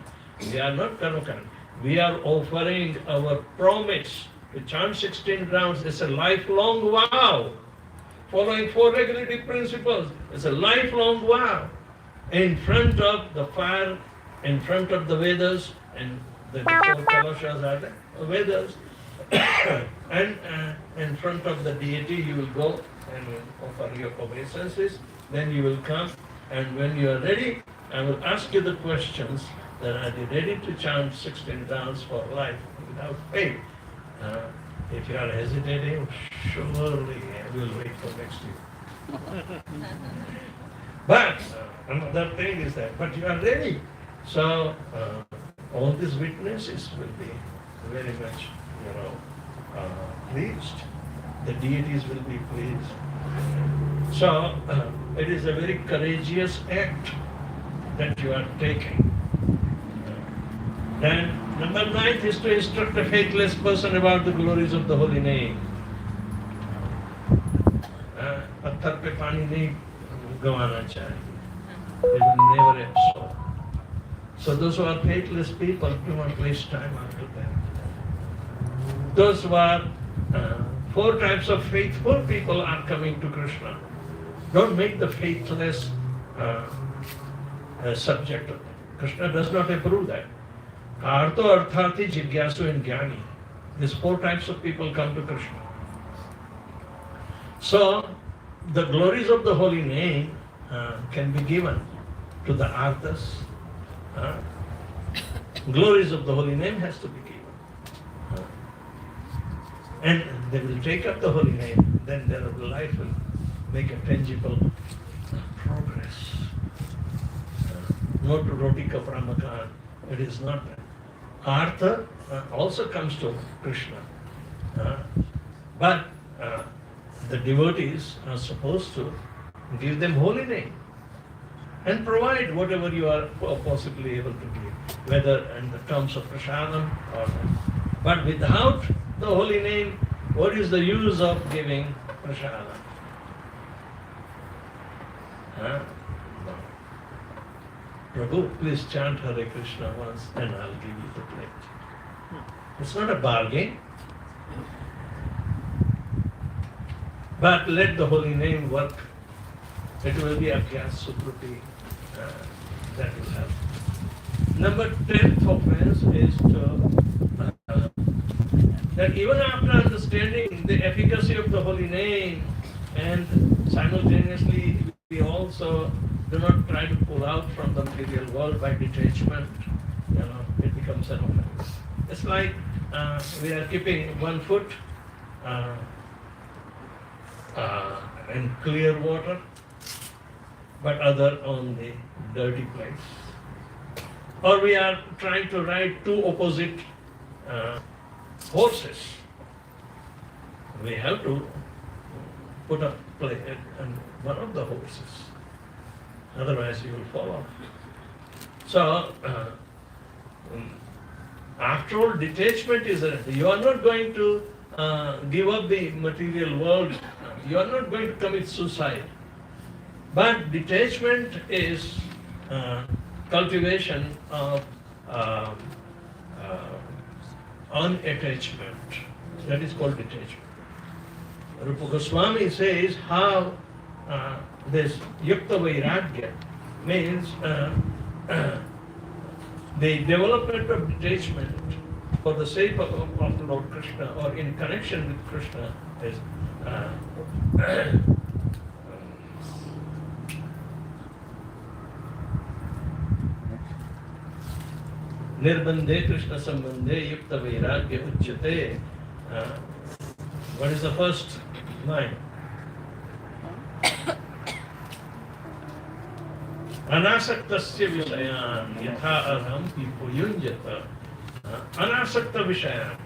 We are not karma kanda. We are offering our promise. We chant 16 rounds. It's a lifelong vow. Following 4 regulative principles. It's a lifelong vow. In front of the fire, in front of the Vedas, and the 4 Kalashas are the Vedas. And in front of the deity you will go and offer your obeisances. Then you will come, and when you are ready, I will ask you the questions that are you ready to chant 16 rounds for life without faith. If you are hesitating, surely I will wait for next year. But another thing is that, but you are ready. So all these witnesses will be very much, pleased. The deities will be pleased. So it is a very courageous act that you are taking. Then number 9 is to instruct a faithless person about the glories of the holy name. पत्थर पे पानी नहीं गवाना चाहिए. It will never absorb. So those who are faithless people, do not waste time after them. Those who are 4 types of faithful people are coming to Krishna. Don't make the faithless a subject of them. Krishna does not approve that. Artho, Arthati, Jigyasu and Jnani. These 4 types of people come to Krishna. So, the glories of the holy name can be given to the Arthas. Glories of the holy name has to be given. And they will take up the holy name, then their life will make a tangible progress. Not roti kapra makan. It is not that. Artha also comes to Krishna. But the devotees are supposed to give them holy name and provide whatever you are possibly able to give, whether in the terms of prasadam or not. But without the holy name, what is the use of giving prasadam? Huh? No. Prabhu, please chant Hare Krishna once and I'll give you the plate. It's not a bargain. But let the holy name work. It will be Abhyas Sukriti. That will help. Number 10th offense is that even after understanding the efficacy of the holy name and simultaneously we also do not try to pull out from the material world by detachment, it becomes an offense. It's like we are keeping one foot in clear water, but other on the dirty place. Or we are trying to ride two opposite horses. We have to put a plate on one of the horses. Otherwise you will fall off. So, after all, detachment is you are not going to give up the material world. You are not going to commit suicide. But detachment is cultivation of unattachment. That is called detachment. Rupa Goswami says how this yukta vairagya means the development of detachment for the sake of Lord Krishna or in connection with Krishna is Nirbandhe Krishna Sambandhe Yukta Vairagya Uchyate. What is the first line? Anasaktasya Vishayan Yatha Arham Pipuyunjata. Anasakta Vishayan.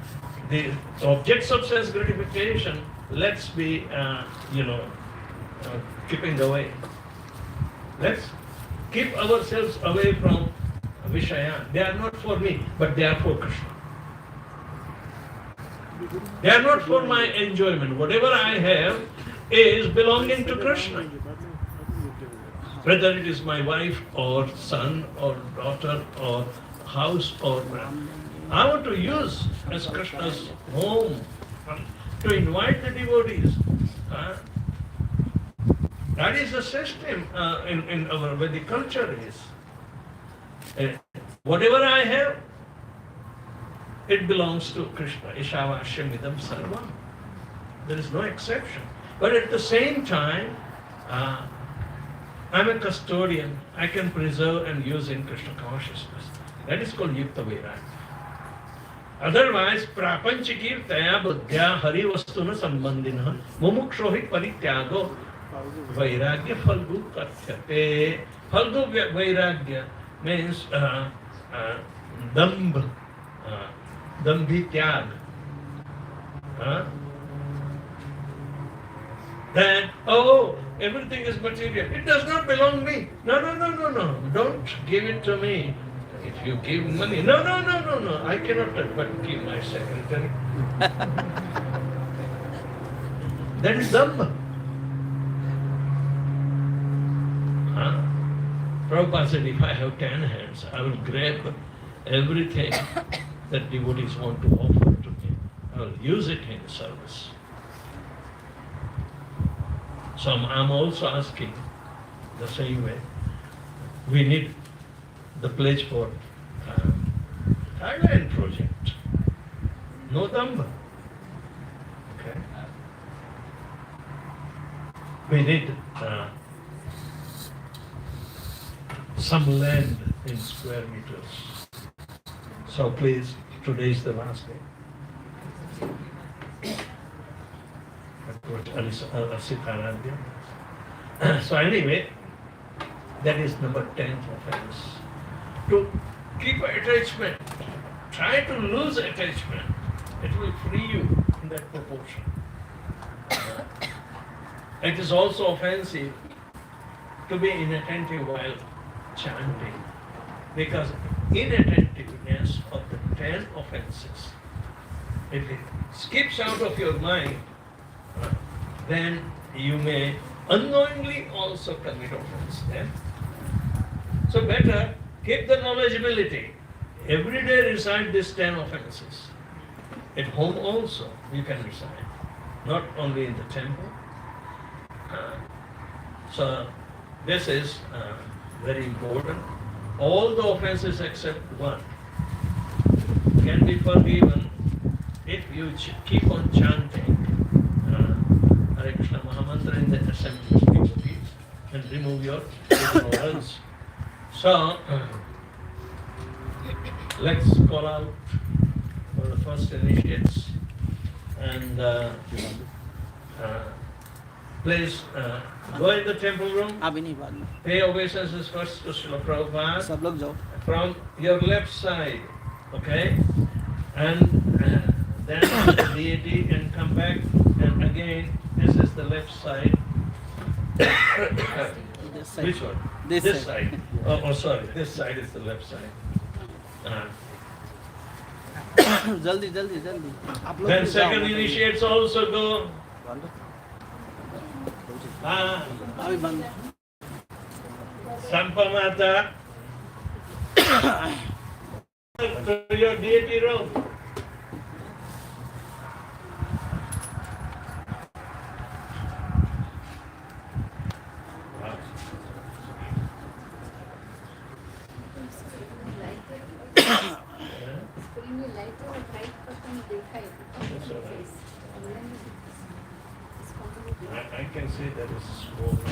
The objects of sense gratification, let's be, keeping away. Let's keep ourselves away from Vishayan. They are not for me, but they are for Krishna. They are not for my enjoyment. Whatever I have is belonging to Krishna. Whether it is my wife or son or daughter or house or brand. I want to use as Krishna's home to invite the devotees. That is the system in our Vedic culture is. Whatever I have, it belongs to Krishna. Ishavashyam idam sarvam. There is no exception. But at the same time, I'm a custodian. I can preserve and use in Krishna consciousness. That is called Yukta Vairagya. Otherwise, prapanchikirtaya buddhya hari vastuna sambandina mumukshohi parityago vairagya falgu katyate. Falgu vairagya means dambhi tyag. That, everything is material. It does not belong to me. No. Don't give it to me. If you give money, no. I cannot touch, but give my secretary. That is dhamma. Prabhupada said, if I have 10 hands, I will grab everything that devotees want to offer to me. I will use it in service. So I'm also asking the same way. We need the pledge for Thailand project. No dhamma. Okay. We need some land in square meters. So please, today is the last day. So anyway, that is number 10th offense. To keep attachment, try to lose attachment. It will free you in that proportion. it is also offensive to be inattentive while chanting, because inattentiveness of the 10 offenses, if it skips out of your mind, then you may unknowingly also commit offense then. So better keep the knowledgeability. Every day recite these 10 offenses. At home also you can recite, not only in the temple. So this is very important. All the offenses except one can be forgiven if you keep on chanting Hare Krishna Mahamantra in the assembly of devotees and remove your ignorance. So let's call out for the first initiates, and please go in the temple room, pay obeisances first to Srila Prabhupada from your left side, okay? And then the deity, and come back, and again this is the left side. Which one? This side. Oh, sorry, this side is the left side. Then second initiates also go. Sampamata to your deity room. I can see that is smoke.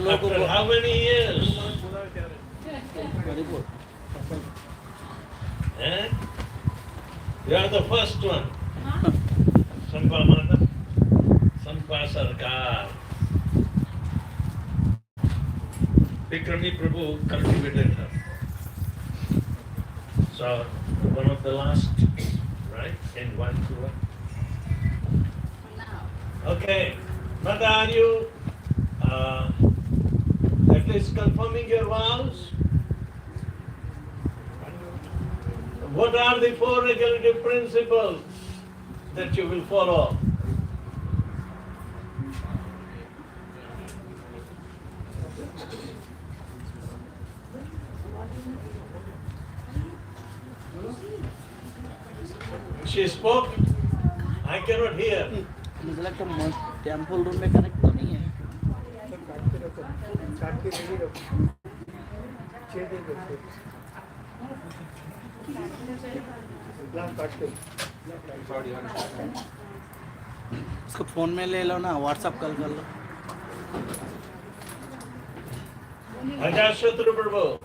After how many years? You are the first one. Sampa Mata, Sampa Sarkar. Vikrami Prabhu cultivated her. So, one of the last, right, in Vancouver. Okay, Mata, are you at least confirming your vows? What are the 4 regulative principles that you will follow? She spoke? I cannot hear. मुझे लगता है temple room में connect तो नहीं है। इसको phone में ले लो ना, व्हाट्सएप कॉल कर लो। Ajashatru Prabhu,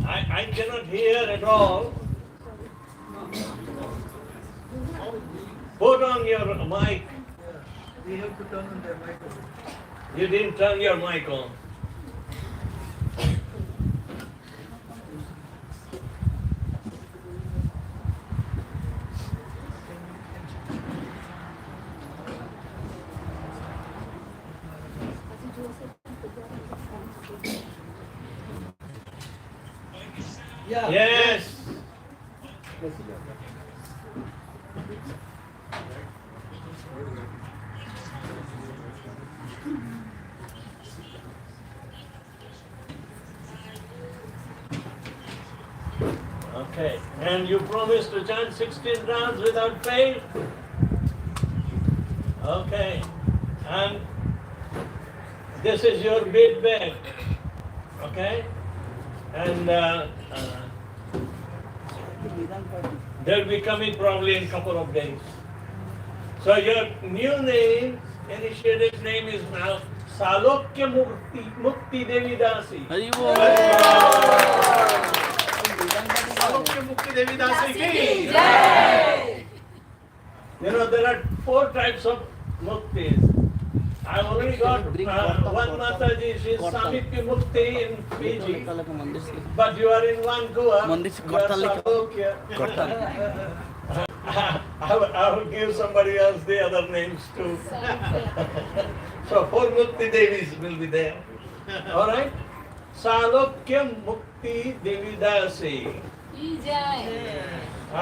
I cannot hear at all. Put on your mic. We have to turn on the mic. You didn't turn your mic on. Yeah. Yes. Okay. And you promised to chant 16 rounds without fail? Okay. And this is your bid bag. Okay? And they'll be coming probably in a couple of days. So your new name, initiated name is now Salokya Mukti Devi Dasi. Hari बोल Salokya Mukti Devi Dasi ki jai. You know, there are 4 types of muktis. I already got one Mataji, she is Samipya Mukti in Fiji. But you are in Vancouver. You are Salokya. I will give somebody else the other names too. So 4 Mukti Devis will be there. Alright? Salokya Mukti Devi Dasi. I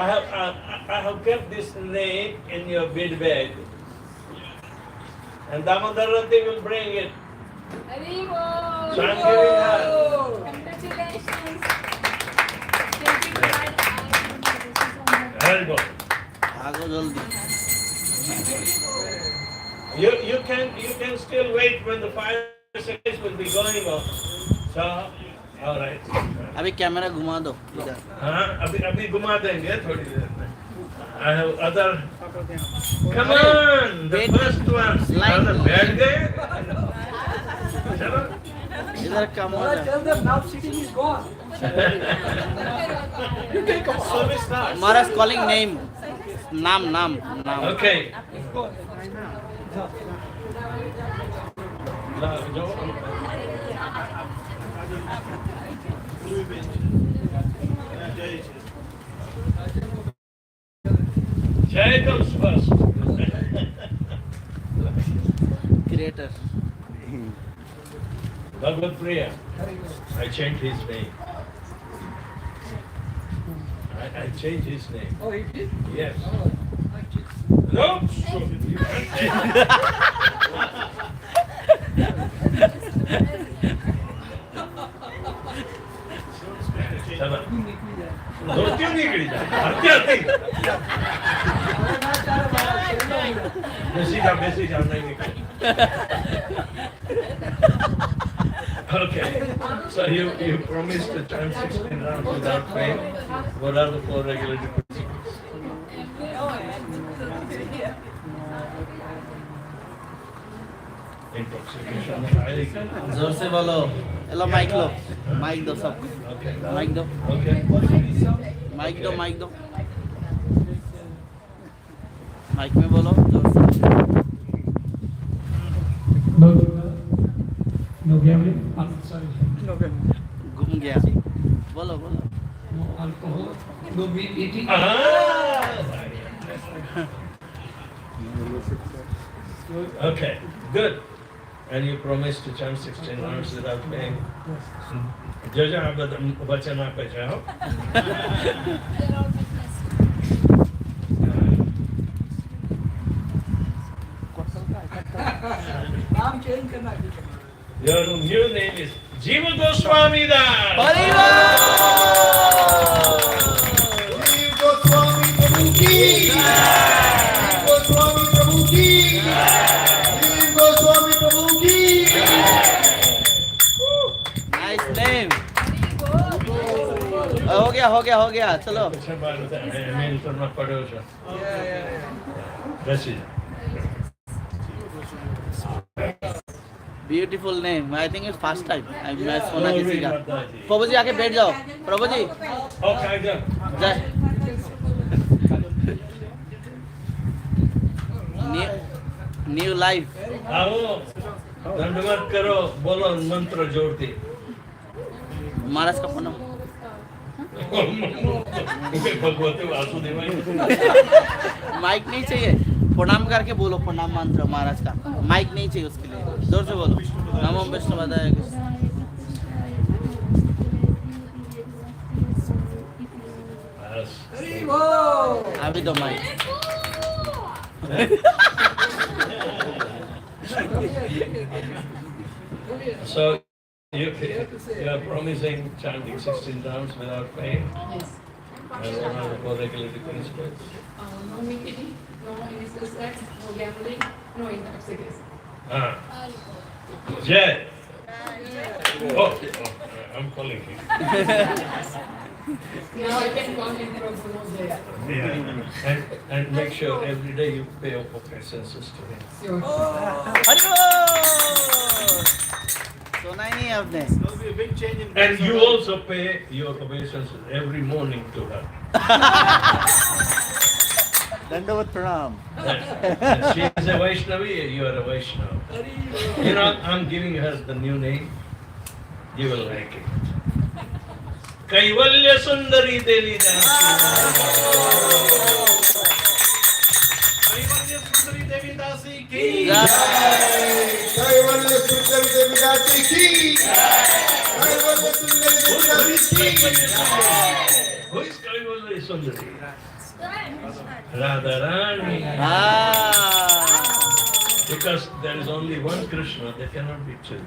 have kept this name in your bed bag. And Damodarati will bring it. Sankirtana. Congratulations. Very good. आगो जल्दी You can still wait when the 5 seconds will be going on. So, all right. अभी camera घुमा दो इधर हाँ अभी घुमा देंगे थोड़ी देर में. I have other. Come on, the first one. बैठ गए. चलो. इधर कम हो जाए Tell them now sitting is gone. You can come on. Maharaj calling name नाम नाम नाम Okay. Jai comes first. Creator Bhagavad Priya. I changed his name. I changed his name. Oh, he did? Yes. Oh, like it. No? You can't change it. चलो. धोती निकली जा. आती आती. बेसी जा नहीं निकली. Okay. So you promised to chant 16 rounds without pain. What are the 4 regulated principles? Intoxication. जोर से बोलो हेलो माइक लो माइक दो सब Okay. माइक दो Okay. माइक दो माइक दो माइक में बोलो जोर से No gambling. Sorry. No gambling. घूम गया बोलो बोलो No alcohol. No meat eating. Ah! Okay, good. And you promised to chant 16 rounds without pain. Jaja Vachana Pachao. नाम चेंज करना है. Your new name is Jiva Goswami Das. Hari जीव गोस्वामी प्रभु की जीव गोस्वामी प्रभु की जीव गोस्वामी प्रभु की नाइस नेम हो गया चलो अच्छा बात है मैं तो मत पढ़ो sir. That's it. Beautiful name I think it's first time मैं सुना किसी का प्रभु जी आके बैठ जाओ प्रभु जी Okay, good. जय न्यू लाइफ आओ दंडवत करो बोलो मंत्र जोड़ते. महाराज का फोन भगवती वासुदेवाय. माइक नहीं चाहिए प्रणाम करके बोलो प्रणाम मंत्र महाराज का माइक नहीं चाहिए उसके लिए जोर से बोलो नमो विष्णु बताया Hare Bol. अभी दो mic So you are promising chanting 16 rounds without pain. Yes. And what are the 4 regulated principles? No meat eating, no illegal sex, no gambling, no intoxication. Ah. Jai. Oh. I'm calling him. Now I can call him Prabhu Mosaya. Yeah. And make sure every day you pay obeisances to him. Sure. Hari बोल। सुना ही नहीं है आपने। And you also pay your obeisances every morning to her. दंडवत प्रणाम। And she is a Vaishnavi, you are a Vaishnava. You know, I'm giving her the new name. You will like it. Kaivalya Sundari Devi Dasi. Kaivalya Sundari Devi Dasi ki. कैवल्य सुंदर देवी दासी की कैवल्य सुंदर देवी दासी की Who is Kaivalya Sundari? Radharani. Because there is only one Krishna, there cannot be two.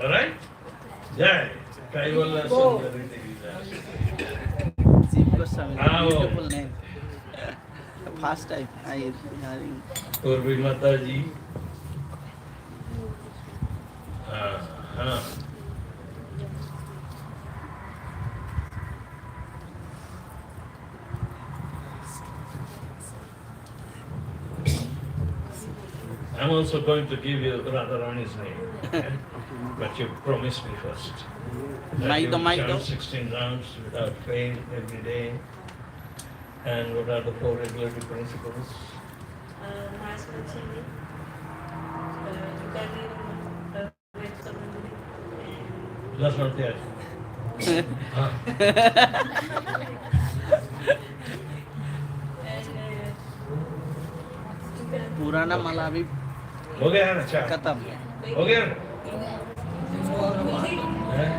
Alright? Jai. Kaivalya Sundari Devi Dasi. Jeev Goswami, Bravo. beautiful name. First time I hearing. Purvi Mataji. I'm also going to give you Radharani's name, okay? But you promise me first. That Mic you the will mic chant though. 16 rounds without fail every day. And what are the 4 regulatory principles? Mass continuing, That's not there. Huh? पुराना माला अभी हो गया ना अच्छा खत्म। हो गया ना हैं?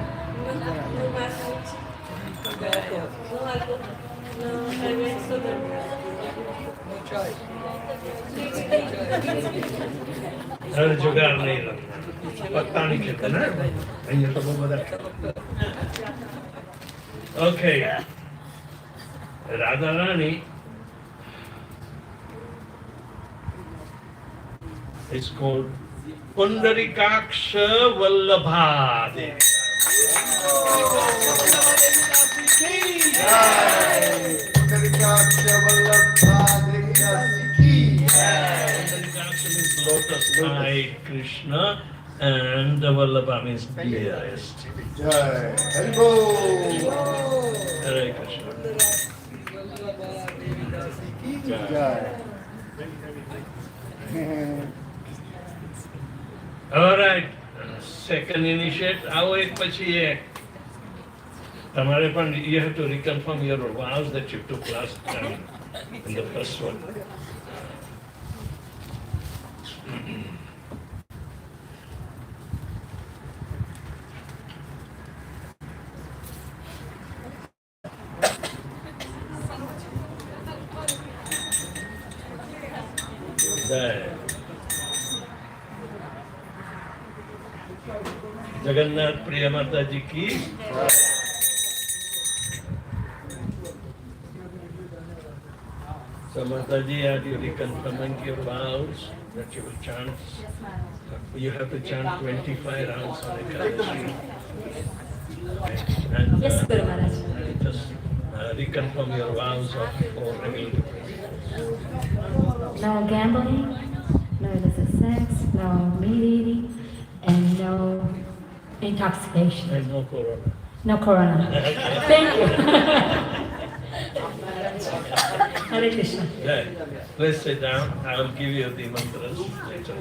अरे जुगाड़ नहीं लगना पत्ता नहीं खेलता ना ये तो बहुत मजा okay Radha Rani is called Pundarikaksha Vallabha Devi. पुंडरीकाक्ष वल्लभा देवी दासी की Pundarikaksha means lotus-eyed Krishna and the Vallabha means dearest. जय हरि बोल Hare Krishna. जय Alright, second initiate, आओ एक पछी एक तुम्हारे पर you have to reconfirm your vows that you took last time in the first one. Jai. Jagannath प्रिय माता जी की So Mataji, are you reconfirming your vows that you will chant? You have to chant 25 rounds on Ekadashi. And, Yes, Guru Maharaj. just reconfirm your vows of 4 regular principles. No gambling, no illicit sex, no meat eating, and no intoxication. And no corona. No corona. Thank you. Hare Krishna. Yeah. Please sit down. I will give you the mantras later.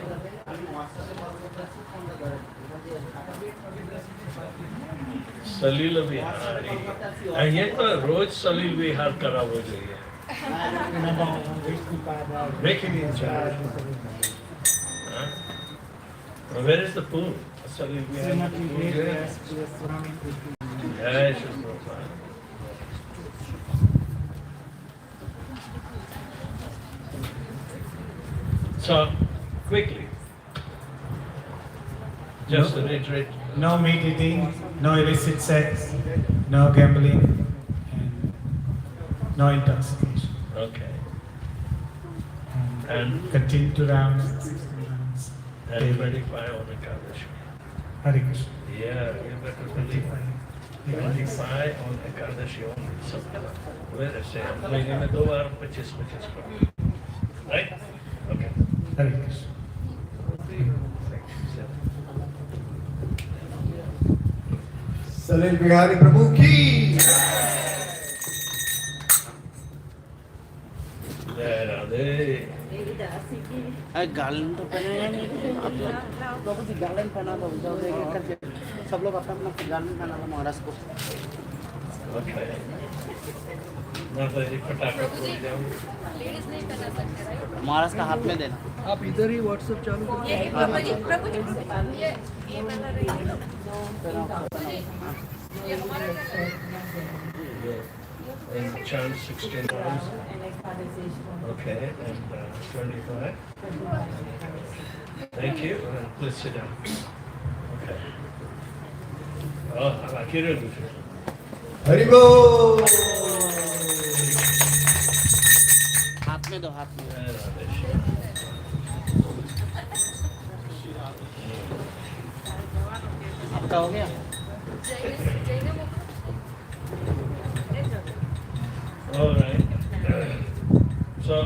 Salil Vihari અહીંયા તો રોજ સલીલ વિહાર કરાવવો જોઈએ. Make him in charge. Huh? Where is the pool? Salil Vihar. Jai Shri Prabhupada. So, quickly, just to reiterate, No meat eating, no illicit sex, no gambling, and no intoxication. okay, And continue to round 16 rounds. and 25 on Ekadashi. Hare Krishna. Yeah, you better believe 25 on Ekadashi only. So, where I say, महीने में 2 बार 25 करो. Right? Okay. Hare Krishna. सलील बिहारी प्रभु की जय राधे. अरे garland तो पहने नहीं आप लोगों की गार्लैंड पहना दो जाओ एक करके सब लोग अपना अपना गार्लैंड पहना दो महाराज को Okay. माता जी पटाखा फोड़ जाओ. महाराज का हाथ में देना आप इधर ही व्हाट्सएप चालू करो And chant 16 rounds. Okay, and 25. Thank you, and please sit down. Okay. Oh, Akira. Hari बोल. हाथ में दो हाथ में आपका हो गया All right. So,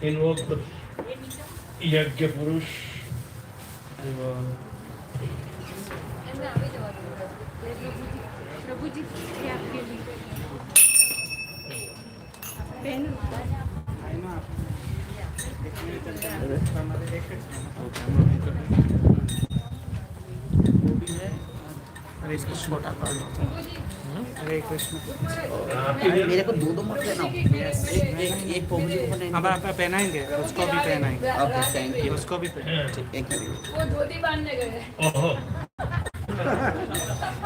invoke the Yajna Purush. प्रभु जी ये आपके लिए पेन अरे इसको छोटा कर दो हरे कृष्ण मेरे को दो मत देना एक प्रभु जी को अब आप पहनाएंगे उसको भी पहनाएंगे ओके थैंक यू उसको भी पहनाएंगे एक वो धोती बांधने गए Oh,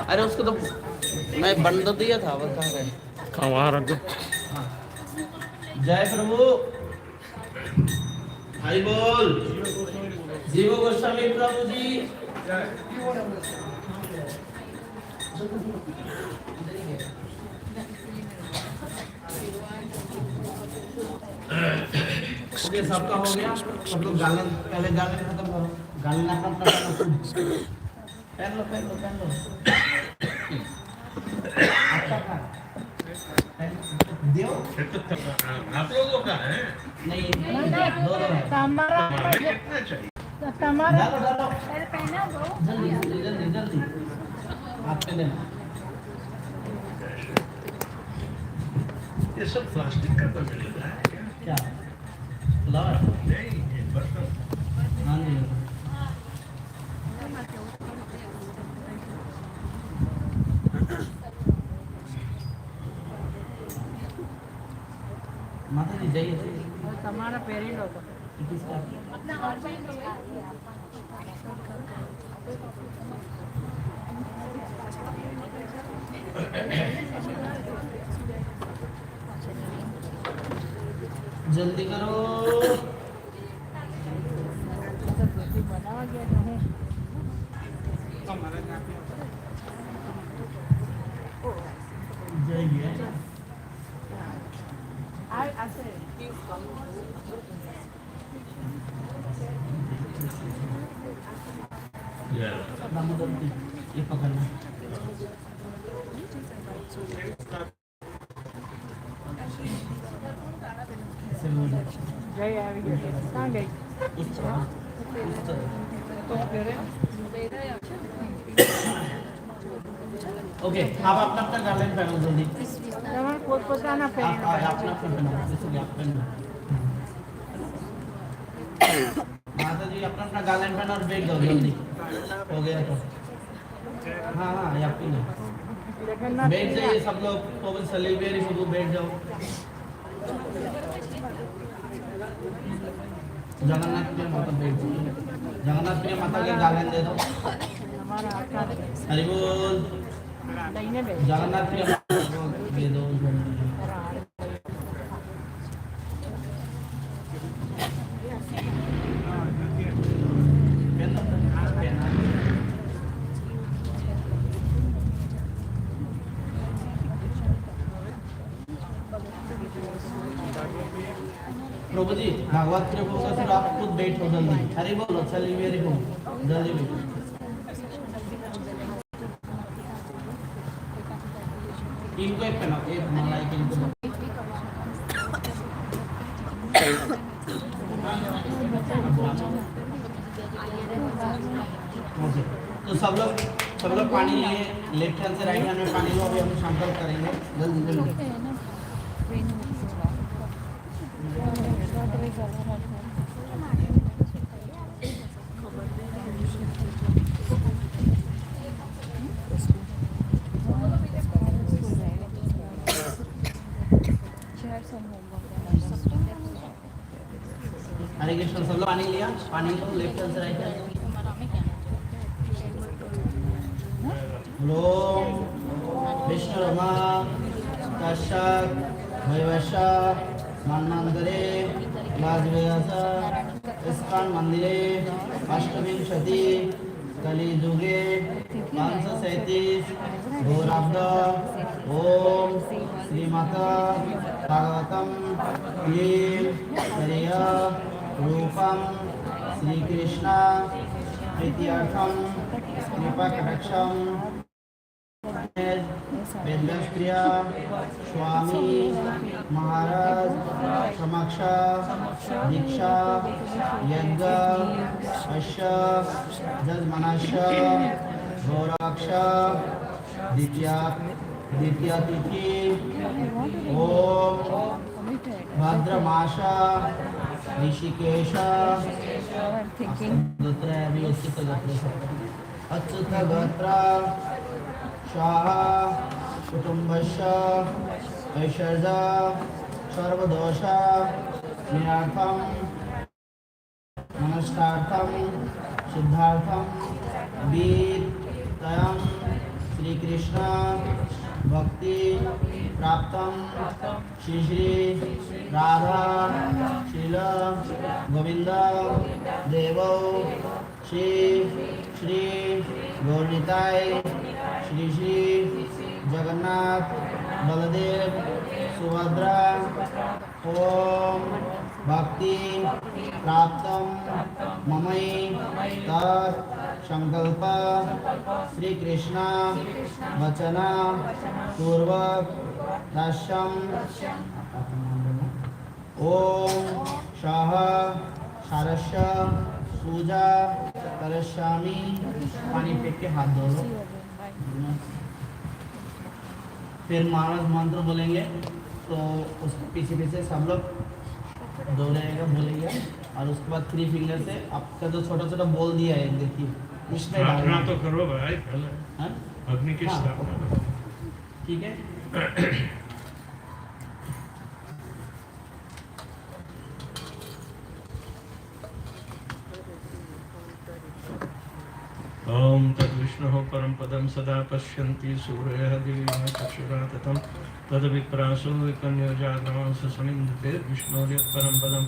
अरे उसको तो मैं बंद दिया था वो कहाँ गए कहाँ वहाँ रख दो जय प्रभु हरि बोल जीव गोस्वामी प्रभु जी ओके सबका हो गया सब लोग गालन पहले गालन खत्म करो गालन अपना पहन लो दियो आप लोगों का है? नहीं दो है कितना चाहिए? डालो डालो पहना दो जल्दी हाथ पे देना ये सब प्लास्टिक का तो मिल रहा है क्या? क्या फ्लावर नहीं, ये बर्तन. हाँ जी माता जी जाइए તમારા પહેરી લો તો जल्दी करो બનાવવા ગયા તો હું जाइए આ છે Yeah. दामोदर जी ये पकड़ना ऐसे बोल જય આવી ગયો ક્યાં ગઈ उस तरह તો ઘરે ओके आप अपना अपना गार्लैंड पहनो जल्दी તમારે પોતપોતાના आप પહેરી લો अपना अपना पहनो जैसे कि आप पहनो माता जी अपना अपना गार्लैंड पहनो और बैठ जाओ जल्दी हो गया तो हाँ हाँ ये आपकी नहीं જગન્નાથ बैठ जाइए सब लोग पवन सलीबेरी सब लोग बैठ जाओ जगन्नाथ प्रिय माता बैठ जाओ जगन्नाथ प्रिय माता के गार्लैंड दे दो તમારા આખા हरि बोल લઈને બે जगन्नाथ प्रिय माता को दे दो प्रभु जी भागवत प्रभु का फिर आप खुद बैठो जल्दी हरि बोलो चलिए मेरे को जल्दी बैठो इनको एक पहनाओ, एक मलाई के इनको। तो सब लोग पानी लिए, लेफ्ट हैंड से राइट हैंड में पानी लो। अभी हम संकल्प करेंगे जल्दी जल्दी। हरे कृष्ण। सब लोग पानी लिया, पानी लो लेफ्ट हैंड से राइट हैंड। ओम विष्णु रमा तस्यात् वैवस्या मन्वन्तरे VEDAVYAS ISKCON मंदिरे अष्टविंशति कलियुगे 537 घोराब्द। ओम श्रीमता भागवतम क्लीं हरिय रूपम श्रीकृष्ण प्रीत्यर्थम कृपाकटाक्षम वेदव्यासप्रिया स्वामी महाराज समक्ष दीक्षा यज्ञ अश्य जजमनश्य गौराक्ष द्वितीय तिथि। ओम भद्रमास ऋषिकेश अच्युत गोत्र शाह कुटुंबस्य ऐश्वर्य सर्वदोष निरार्थम नमस्कार्थम सिद्धार्थम वीतयम श्री कृष्ण भक्ति प्राप्तम श्री श्री राधा शील गोविंद देवो श्री श्री गौरनिताय श्री श्री जगन्नाथ बलदेव सुभद्रा। ओम भक्ति प्राप्तम ममई तत् संकल्प श्री कृष्ण वचन पूर्वक दास्यम। ओम शाह सारस्य पूजा करस्यामि। पानी फेंक के हाथ धो लो। फिर महाराज मंत्र बोलेंगे तो उस पीछे पीछे सब लोग दोहराएगा बोलेंगे और उसके बाद 3 फिंगर से आपका जो छोटा छोटा बोल दिया है देखिए इसमें प्रार्थना तो करो भाई पहले। हाँ? अग्नि की हाँ, स्थापना। ठीक है। ओम तद्विष्णुः परम पदम सदा पश्यन्ति सूर्यः दिव्यः चक्षुषा ततं तद्विप्रासो विकन्यो जागरांस समिन्धते विष्णोर्यः परम पदम्।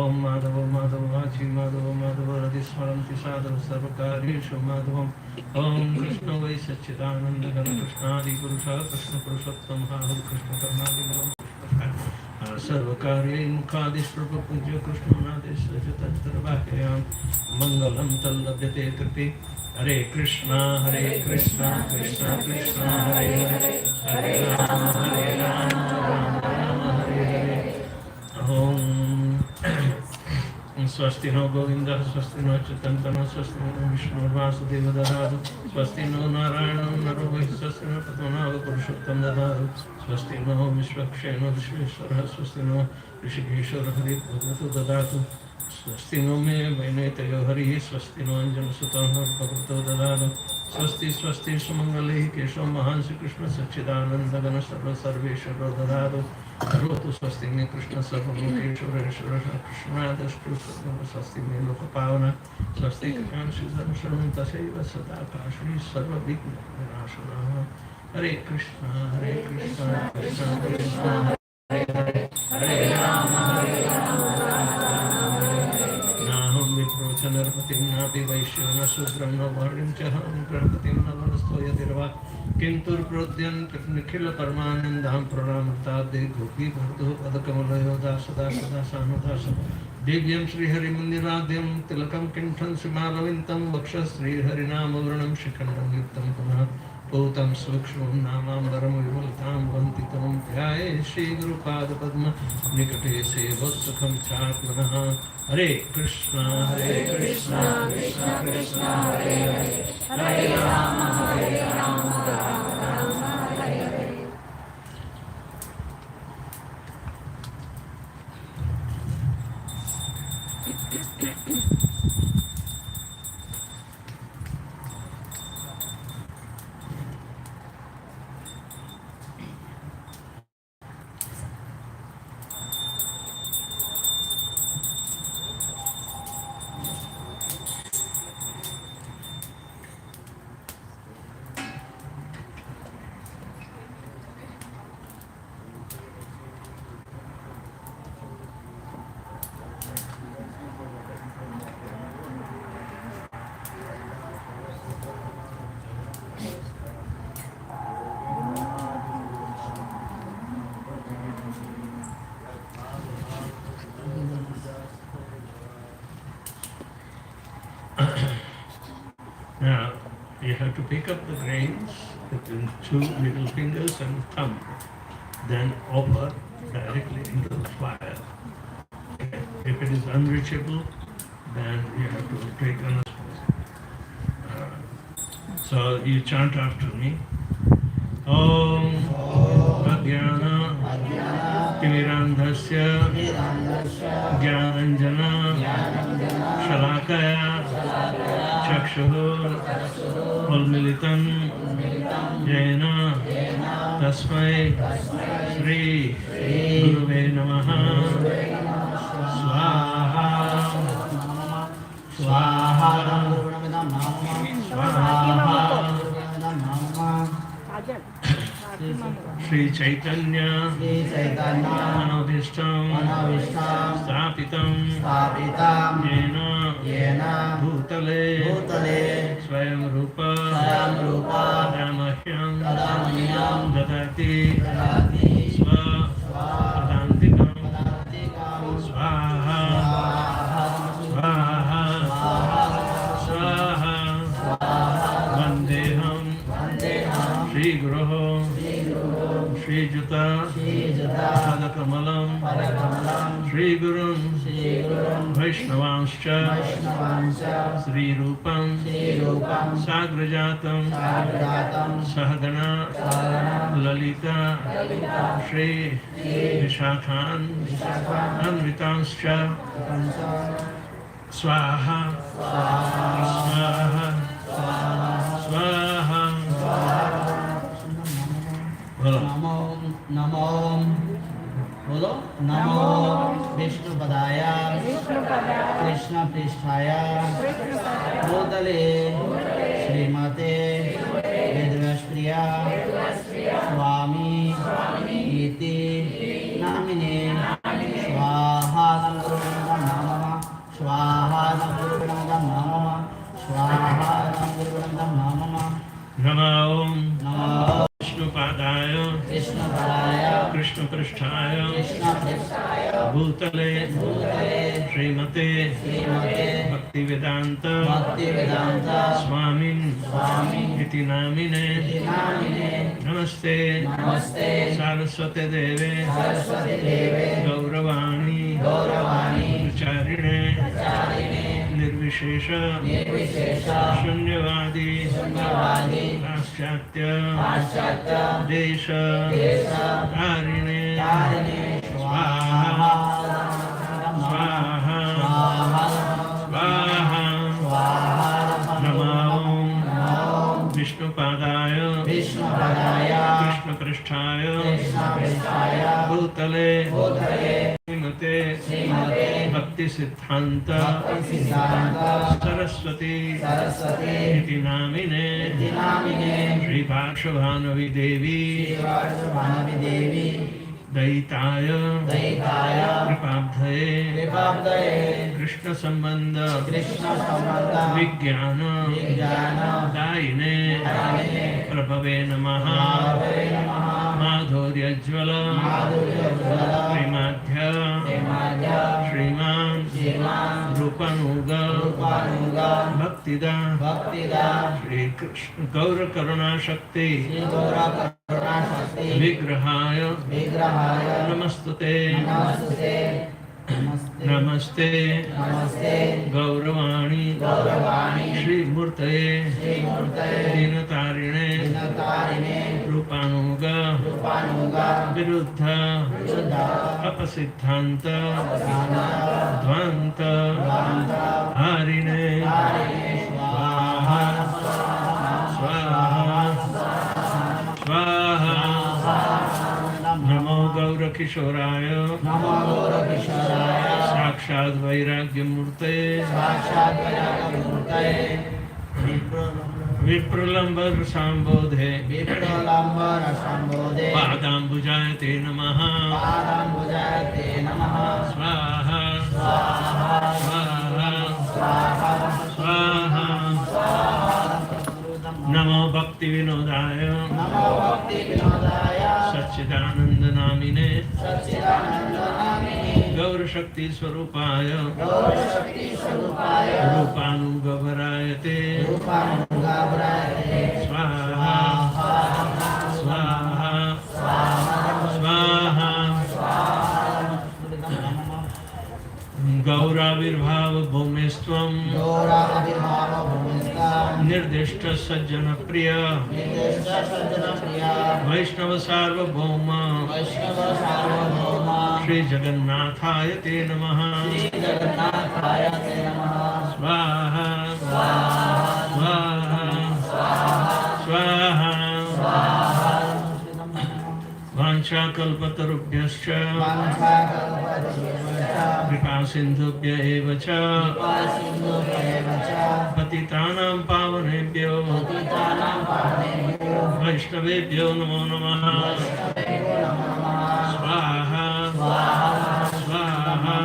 ओम माधव माधव वाची माधव माधव हृदि स्मरन्ति साधव सर्वकार्येषु माधवम्। ओम कृष्णो वै सच्चिदानन्द घन कृष्णादि पुरुषः कृष्ण पुरुषोत्तम हरे कृष्ण कर्णादि सर्वकार्ये मुखादिष्टुप पूज्य कृष्णनादेश तत्तर्वाह्यां मंगलम तल्लभ्यते कृते। हरे कृष्णा कृष्णा कृष्णा हरे हरे हरे राम राम हरे हरे। ओम स्वस्ति नो गोविंद स्वस्ति नो चितंतन स्वस्ति नो विष्णुर्वासुदेव ददातु स्वस्ति नो नारायणो नरो वै स्वस्ति नो पद्मनाभ पुरुषोत्तम ददातु स्वस्ति नो विश्वक्षेनो विश्वेश्वरः स्वस्ति नो ऋषिकेशो हरिर्भगवतो ददातु स्वस्ति नो मे वैनेतयो हरिः स्वस्ति नो अंजनसुतः भगवतो ददातु स्वस्ति स्वस्ति सुमंगलैः केशव महान् श्रीकृष्ण सच्चिदानन्दघन सर्वेश्वरो ददातु करोतु स्वस्ति मे कृष्ण सर्वलोकेश्वरेश्वर कृष्णादस्तु स्वस्ति मे लोकपावना स्वस्ति कृष्ण तथैव सदा काशी सर्वविघ्नविनाशनः। हरे कृष्ण कृष्ण कृष्ण हरे हरे हरे राम नाहं विप्रोच नरपतिं नापि वैश्यो न शूद्रं न वर्णिं च अहं गणपतिं न वनस्थो यदिर्वा किन्तु प्रोद्यन् निखिल परमानन्दां प्रणामृताब्दे गोपी भर्तुः पदकमलयो दासदा सदा सानुदास दिव्यं श्रीहरिमन्दिराद्यं तिलकं किंठन् श्रीमालविन्तं वक्षः श्रीहरिनामवरणं शिखण्डं युक्तं पुनः भूतं सूक्ष्मं नामाम्बरं विमलतां वन्दितं ध्याये श्रीगुरुपादपद्म निकटे सेवत्सुखं चात्मनः। हरे कृष्णा कृष्णा कृष्णा हरे हरे, हरे Ram Ram Ram Hare Hare. Now, you have to pick up the grains between two middle fingers and thumb, then offer directly into the fire. Okay. If it is unreachable, then you have to take another spoon. So you chant after me. Om Ajnana Timirandhasya Jnananjana Shalakaya Chakshur Ulmilitam Jena Tasmai Shri Guruve Namaha Swaha Swaha Swaha Shri Chaitanya Manobhishtam Stapitam Yena Bhutale Swayam Rupa Ramahyam Dadati Swadantikam Swaha Swaha Swaha Vandeham Shri Guruho Shri Juta Padakamalam Shri Gurun Vaishnavanscha Sri Rupam Sagrajatam Sahagana Lalita Shri Vishakhan Anvitanscha Swaha Swaha Swaha Namo Namo बोलो नमो विष्णु पदाय कृष्ण पृष्ठाय भूतले श्रीमते वेदव्यासप्रिया स्वामी इति नामिने स्वाहा नमः स्वाहा नमः स्वाहा नमः नमो Padaya Krishna Pristhaya Bhutale Srimate Bhaktivedanta Swamin Iti Namine Namaste Saraswate Deve Gauravani Charine Nirvishesha Shunyavadi Paschatya Desha Harine Swaha Swaha Swaha Namo Vishnu Padaya Krishna Pristhaya Bhutale Srimate Bhakti Siddhanta Saraswati Iti Namine Shri Varshavanavi Devi Daitaya Kripabdhaye Krishna Sambandha Vijnana Daine Prabhave Namaha Madhuryajvala Premadhya Shriman Rupanuga भक्तिदा Shri Krishna गौर करुणा शक्ति विग्रहाय नमस्तुते नमस्ते गौरवाणी श्रीमूर्तये दीनतारिणे रूपानुग विरुद्ध अपसिद्धांत ध्वंत हरिणे स्वाहा स्वाहा स्वाहा नमो गौरकिशोराय साक्षात् वैराग्यमूर्ते विप्रलंबर संबोधे पादाम्बुजाय ते नमः स्वाहा स्वाहा स्वाहा नमो भक्ति विनोदाय सच्चिदानंद नामिने गौर शक्ति स्वरूपाय रूपानुगवरायते स्वाहा स्वाहा स्वाहा गौराविर्भाव भूमिस्त्वं निर्दिष्ट सज्जन प्रिय वैष्णव सार्वभौम श्री जगन्नाथाय ते नमः स्वाहा स्वाहा स्वाहा वाञ्छाकल्पतरुभ्यश्च कृपा सिन्धुभ्य एव च पतितानां पावनेभ्यो वैष्णवेभ्यो नमो नमः स्वाहा स्वाहा स्वाहा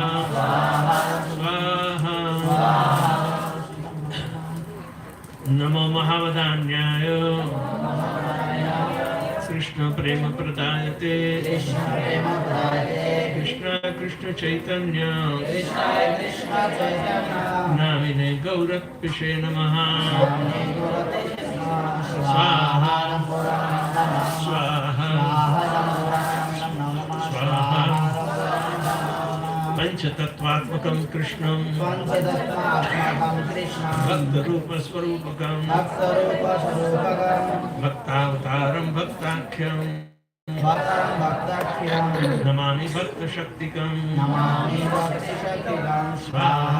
नमो महावदान्याय कृष्ण प्रेम प्रदायते कृष्ण कृष्ण चैतन्य नामिने गौरपिषे नमः स्वाहा स्वाहा स्वाहा पंचतत्वात्मकं कृष्णं भक्तरूपस्वरूपकं भक्तावतारं भक्ताख्यं नमामि भक्तशक्तिकं स्वाहा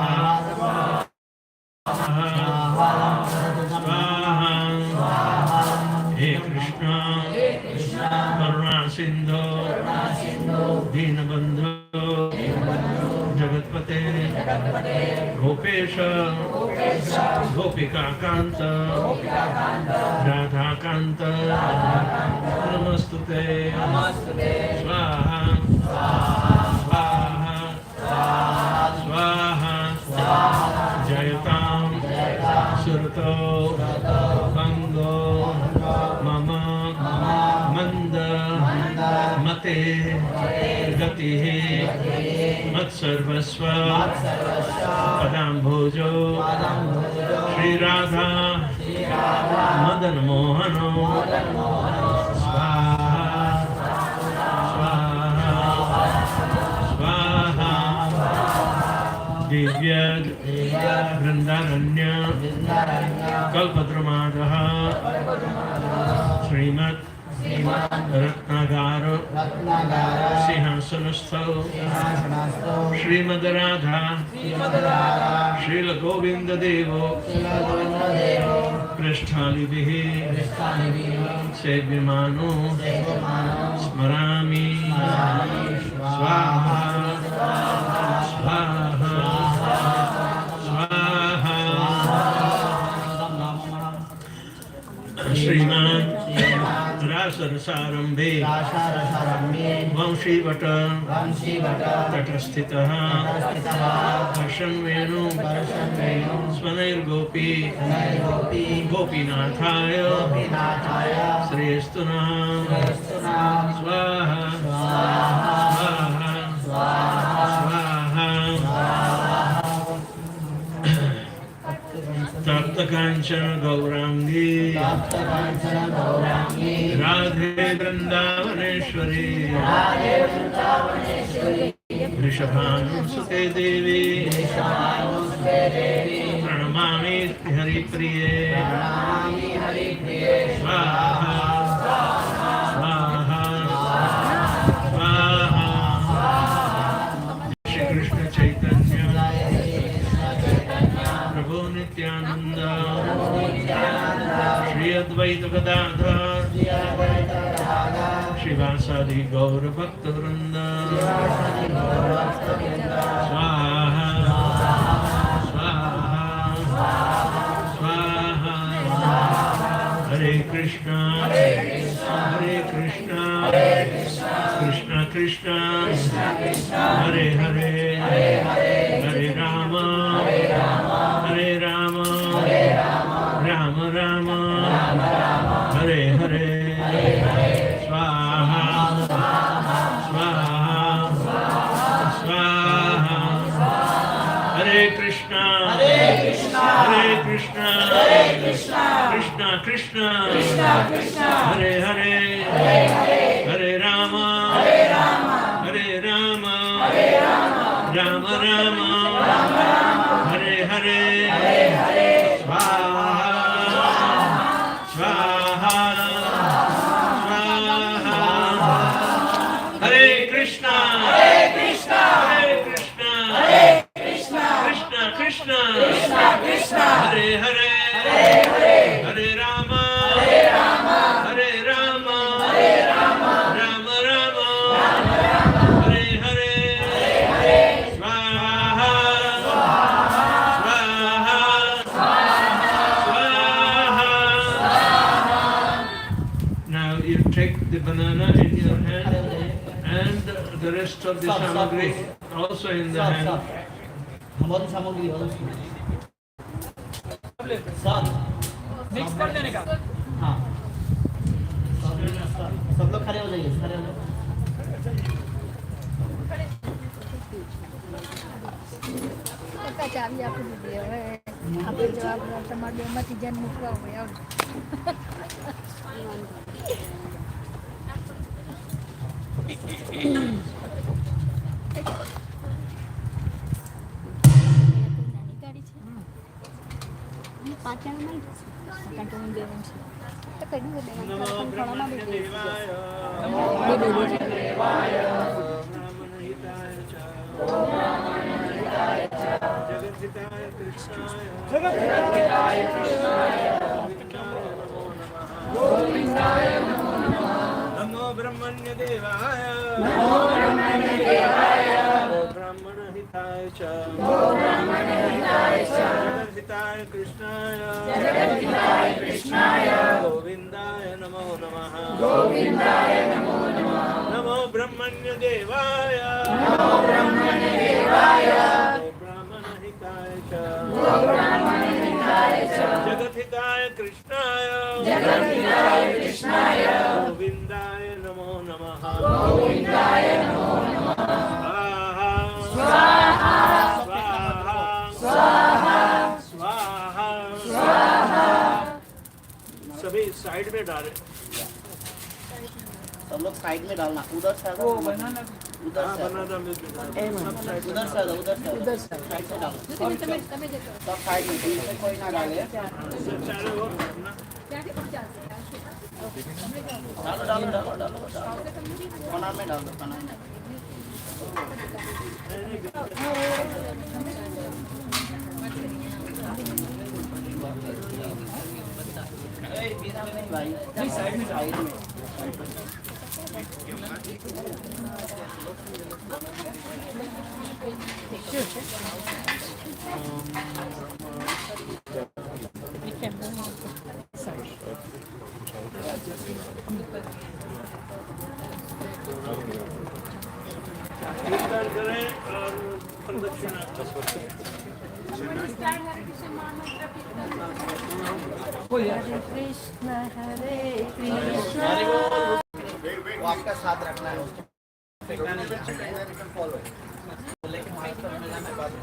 स्वाहा हे कृष्ण करुणा सिंधो दीनबंधो जगत्पते गोपेश गोपिकाकांत राधाकांत नमस्तुते स्वाहा स्वाहा स्वाहा जयतां सुरतो पंगो मम मंद मते गतिः मत्सर्वस्व पदाम्भोजो श्री राधा मदन मोहनो स्वाहा स्वाहा स्वाहा दिव्य वृंदारण्य कल्पद्रुमादः श्रीमत् रत्नागार सिंहासनस्थौ श्रीमद् राधा श्रील गोविंद देवो पृष्ठालिभिः सेव्यमानो स्मरामि स्वाहा स्वाहा स्वाहा श्रीमान रासरसारंभे वंशीवट तटस्थितः हर्षन् वेणु स्वनैर्गोपी गोपीनाथाय श्रेयस्तु नः स्वाहा स्वाहा स्वाहा तत् कांचन गौरांगी राधे वृंदावनेश्वरी वृषभानुसुते देवी प्रणमामि हरिप्रिये स्वाहा स्वाहा स्वाहा। श्री कृष्ण चैतन्य प्रभु नित्यानंद श्री अद्वैत गदाधर श्रीवासादि गौर भक्त वृंद स्वाहा स्वाहा स्वाहा। हरे कृष्णा कृष्ण कृष्ण हरे हरे हरे राम राम राम हरे हरे स्वाहा स्वाहा स्वाहा। हरे कृष्णा कृष्ण कृष्ण हरे हरे हरे राम राम राम हरे हरे स्वाहा स्वाहा स्वाहा। हरे कृष्णा कृष्ण कृष्ण हरे हरे हरे राम राम राम हरे हरे स्वाहा स्वाहा स्वाहा। Now you take the banana in your hand and the rest of the samagri also in the hand. हमारी सामग्री मिक्स कर देने का। हाँ सब लोग खड़े हो जाइए खड़े हो जाइए। चाबी आपको दिए है आपके जवाब તમારે બેમાંથી જન મૂકવા હોય પાછળમાં કંટ્રોલ દેવાનું છે તો કઈ દેવાનું થોડામાં બેઠી नमो ब्रह्मण्य देवाय ब्राह्मण हिताय च जगद्धिताय कृष्णाय गोविंदाय नमो नमः नमो ब्रह्मण्य देवाय ब्राह्मण हिताय च जगद्धिताय कृष्णाय गोविंदाय नमो नमः स्वाहा स्वाहा स्वाहा स्वाहा। सभी साइड में डाले सब लोग साइड में डालना उधर से वो बनाना उधर से उधर से साइड से डालो सब साइड में बीच में कोई ना डाले डालो कॉर्नर में डाल दो कॉर्नर में। भाई साइड में कीर्तन करें और प्रदक्षिणा Hare Krishna, Hare Krishna. वो आपका साथ रखना है उसको फॉलो लेकिन मास्टर में जाना है बाद में।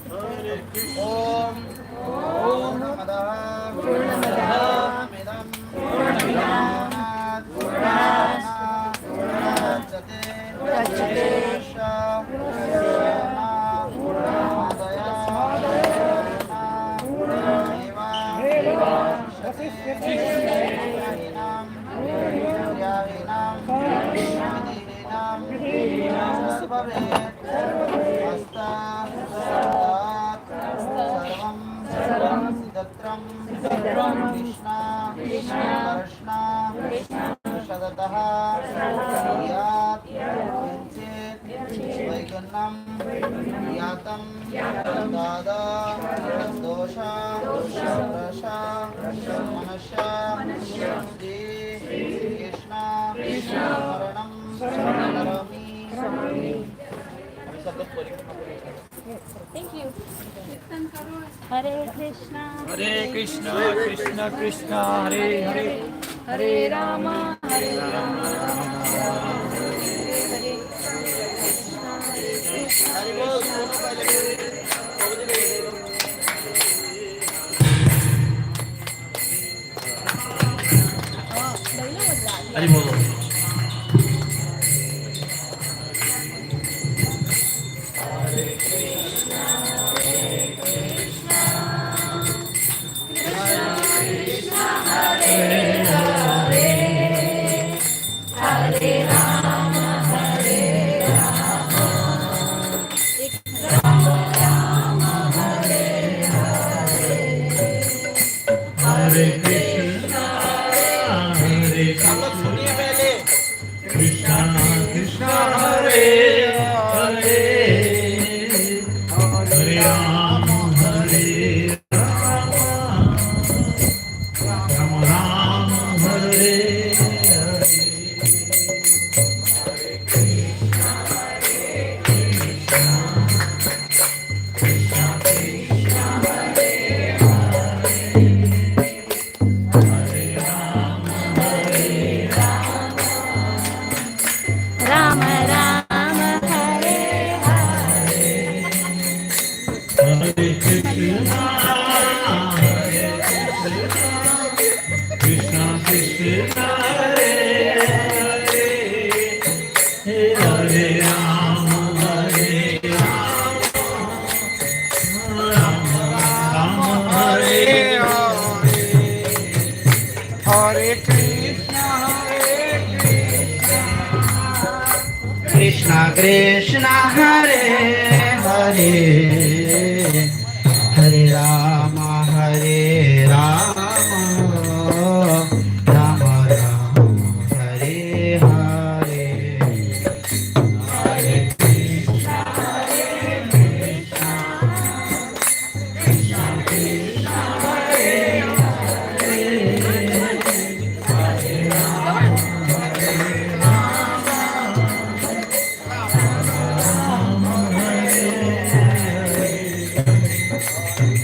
ओम पूर्णमदः पूर्णमिदं पूर्णात् पूर्णमुदच्यते Thank you. Hare Krishna, Krishna Krishna Krishna Hare Hare Hare Rama, Hare Rama, Hari बोलो। Krishna Krishna Hare Hare Hare Rama Hare Rama Rama Rama Hare Hare Hare Krishna Krishna Krishna Hare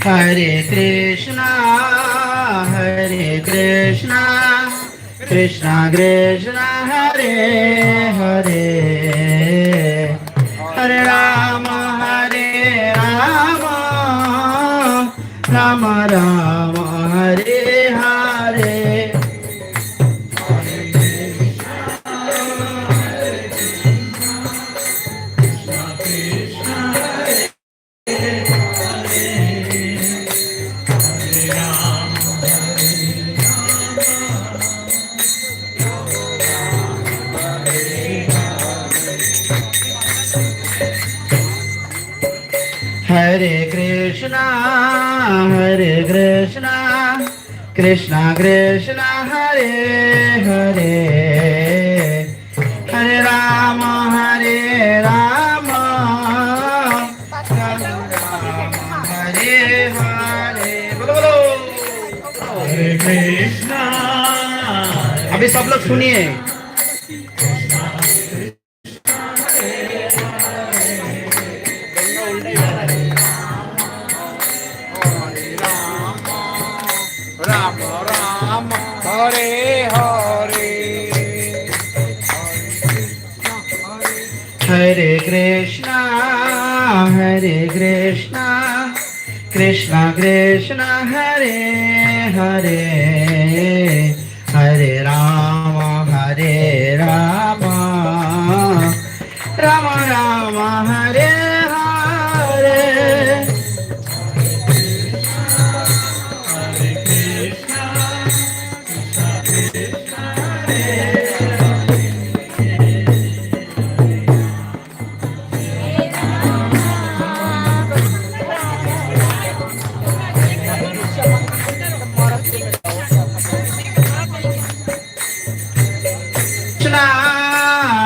Hare Krishna, Hare Krishna, Krishna Krishna, Hare Hare, Hare Rama, Hare Rama, Rama Rama, Hare Hare. Hare Krishna, Hare Krishna, Krishna Krishna, Hare Hare, Hare Rama, Hare Rama, Rama Rama, Hare Hare. बोलो बोलो। Hare Krishna। अभी सब लोग सुनिए। Hare Krishna, Hare Krishna, Krishna Krishna Hare Hare Hare Rama Rama Rama Hare Hare.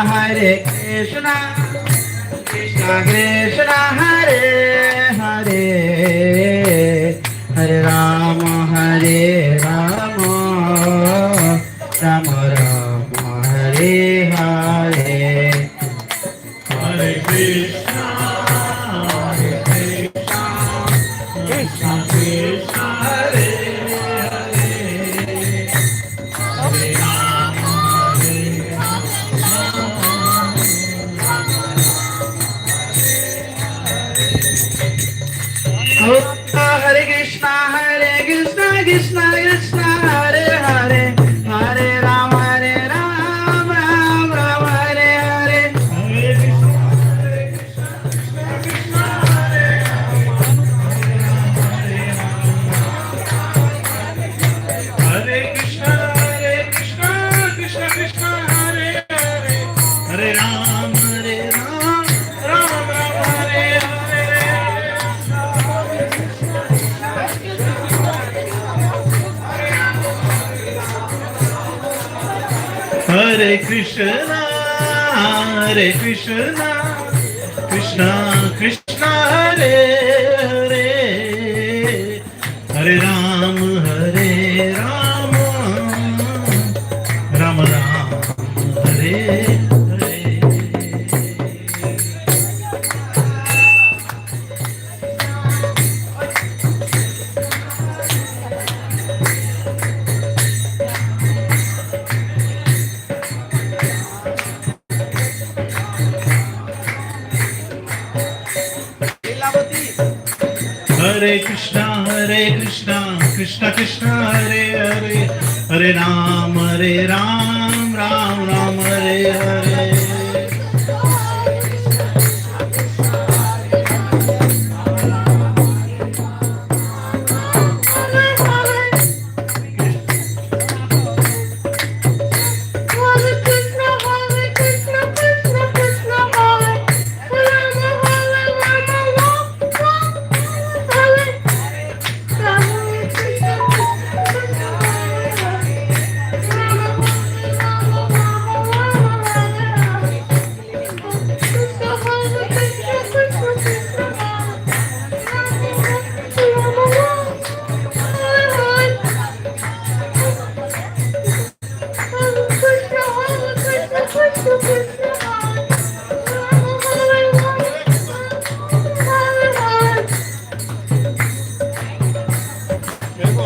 Hare Krishna, Krishna Krishna Hare Hare, Hare Rama Rama, Rama Rama Hare Hare. Hare Krishna, Krishna Krishna, Hare Hare, Hare Rama, Hare Krishna, Krishna Krishna, Hare Hare, Hare Rama, Ram Rama, Hare Hare. Hare Krishna, Krishna Krishna, Hare Hare, Hare Ram, Ram Ram, Hare Hare. Hare Krishna, Krishna Krishna, Hare Hare, Hare Ram, Ram Ram, Hare Hare. Hare Krishna, Krishna Krishna, Hare Hare, Hare Ram, Ram Ram, Hare Hare.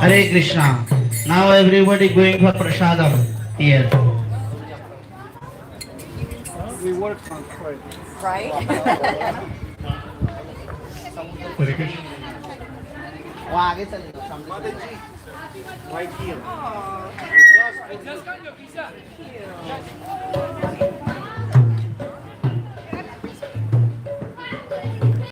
Hare Krishna. Now everybody going for prasadam here. We work on Friday. Right? Hare Krishna. वहाँ आगे चले जाओ सामने। Right here. Oh, Just got your visa.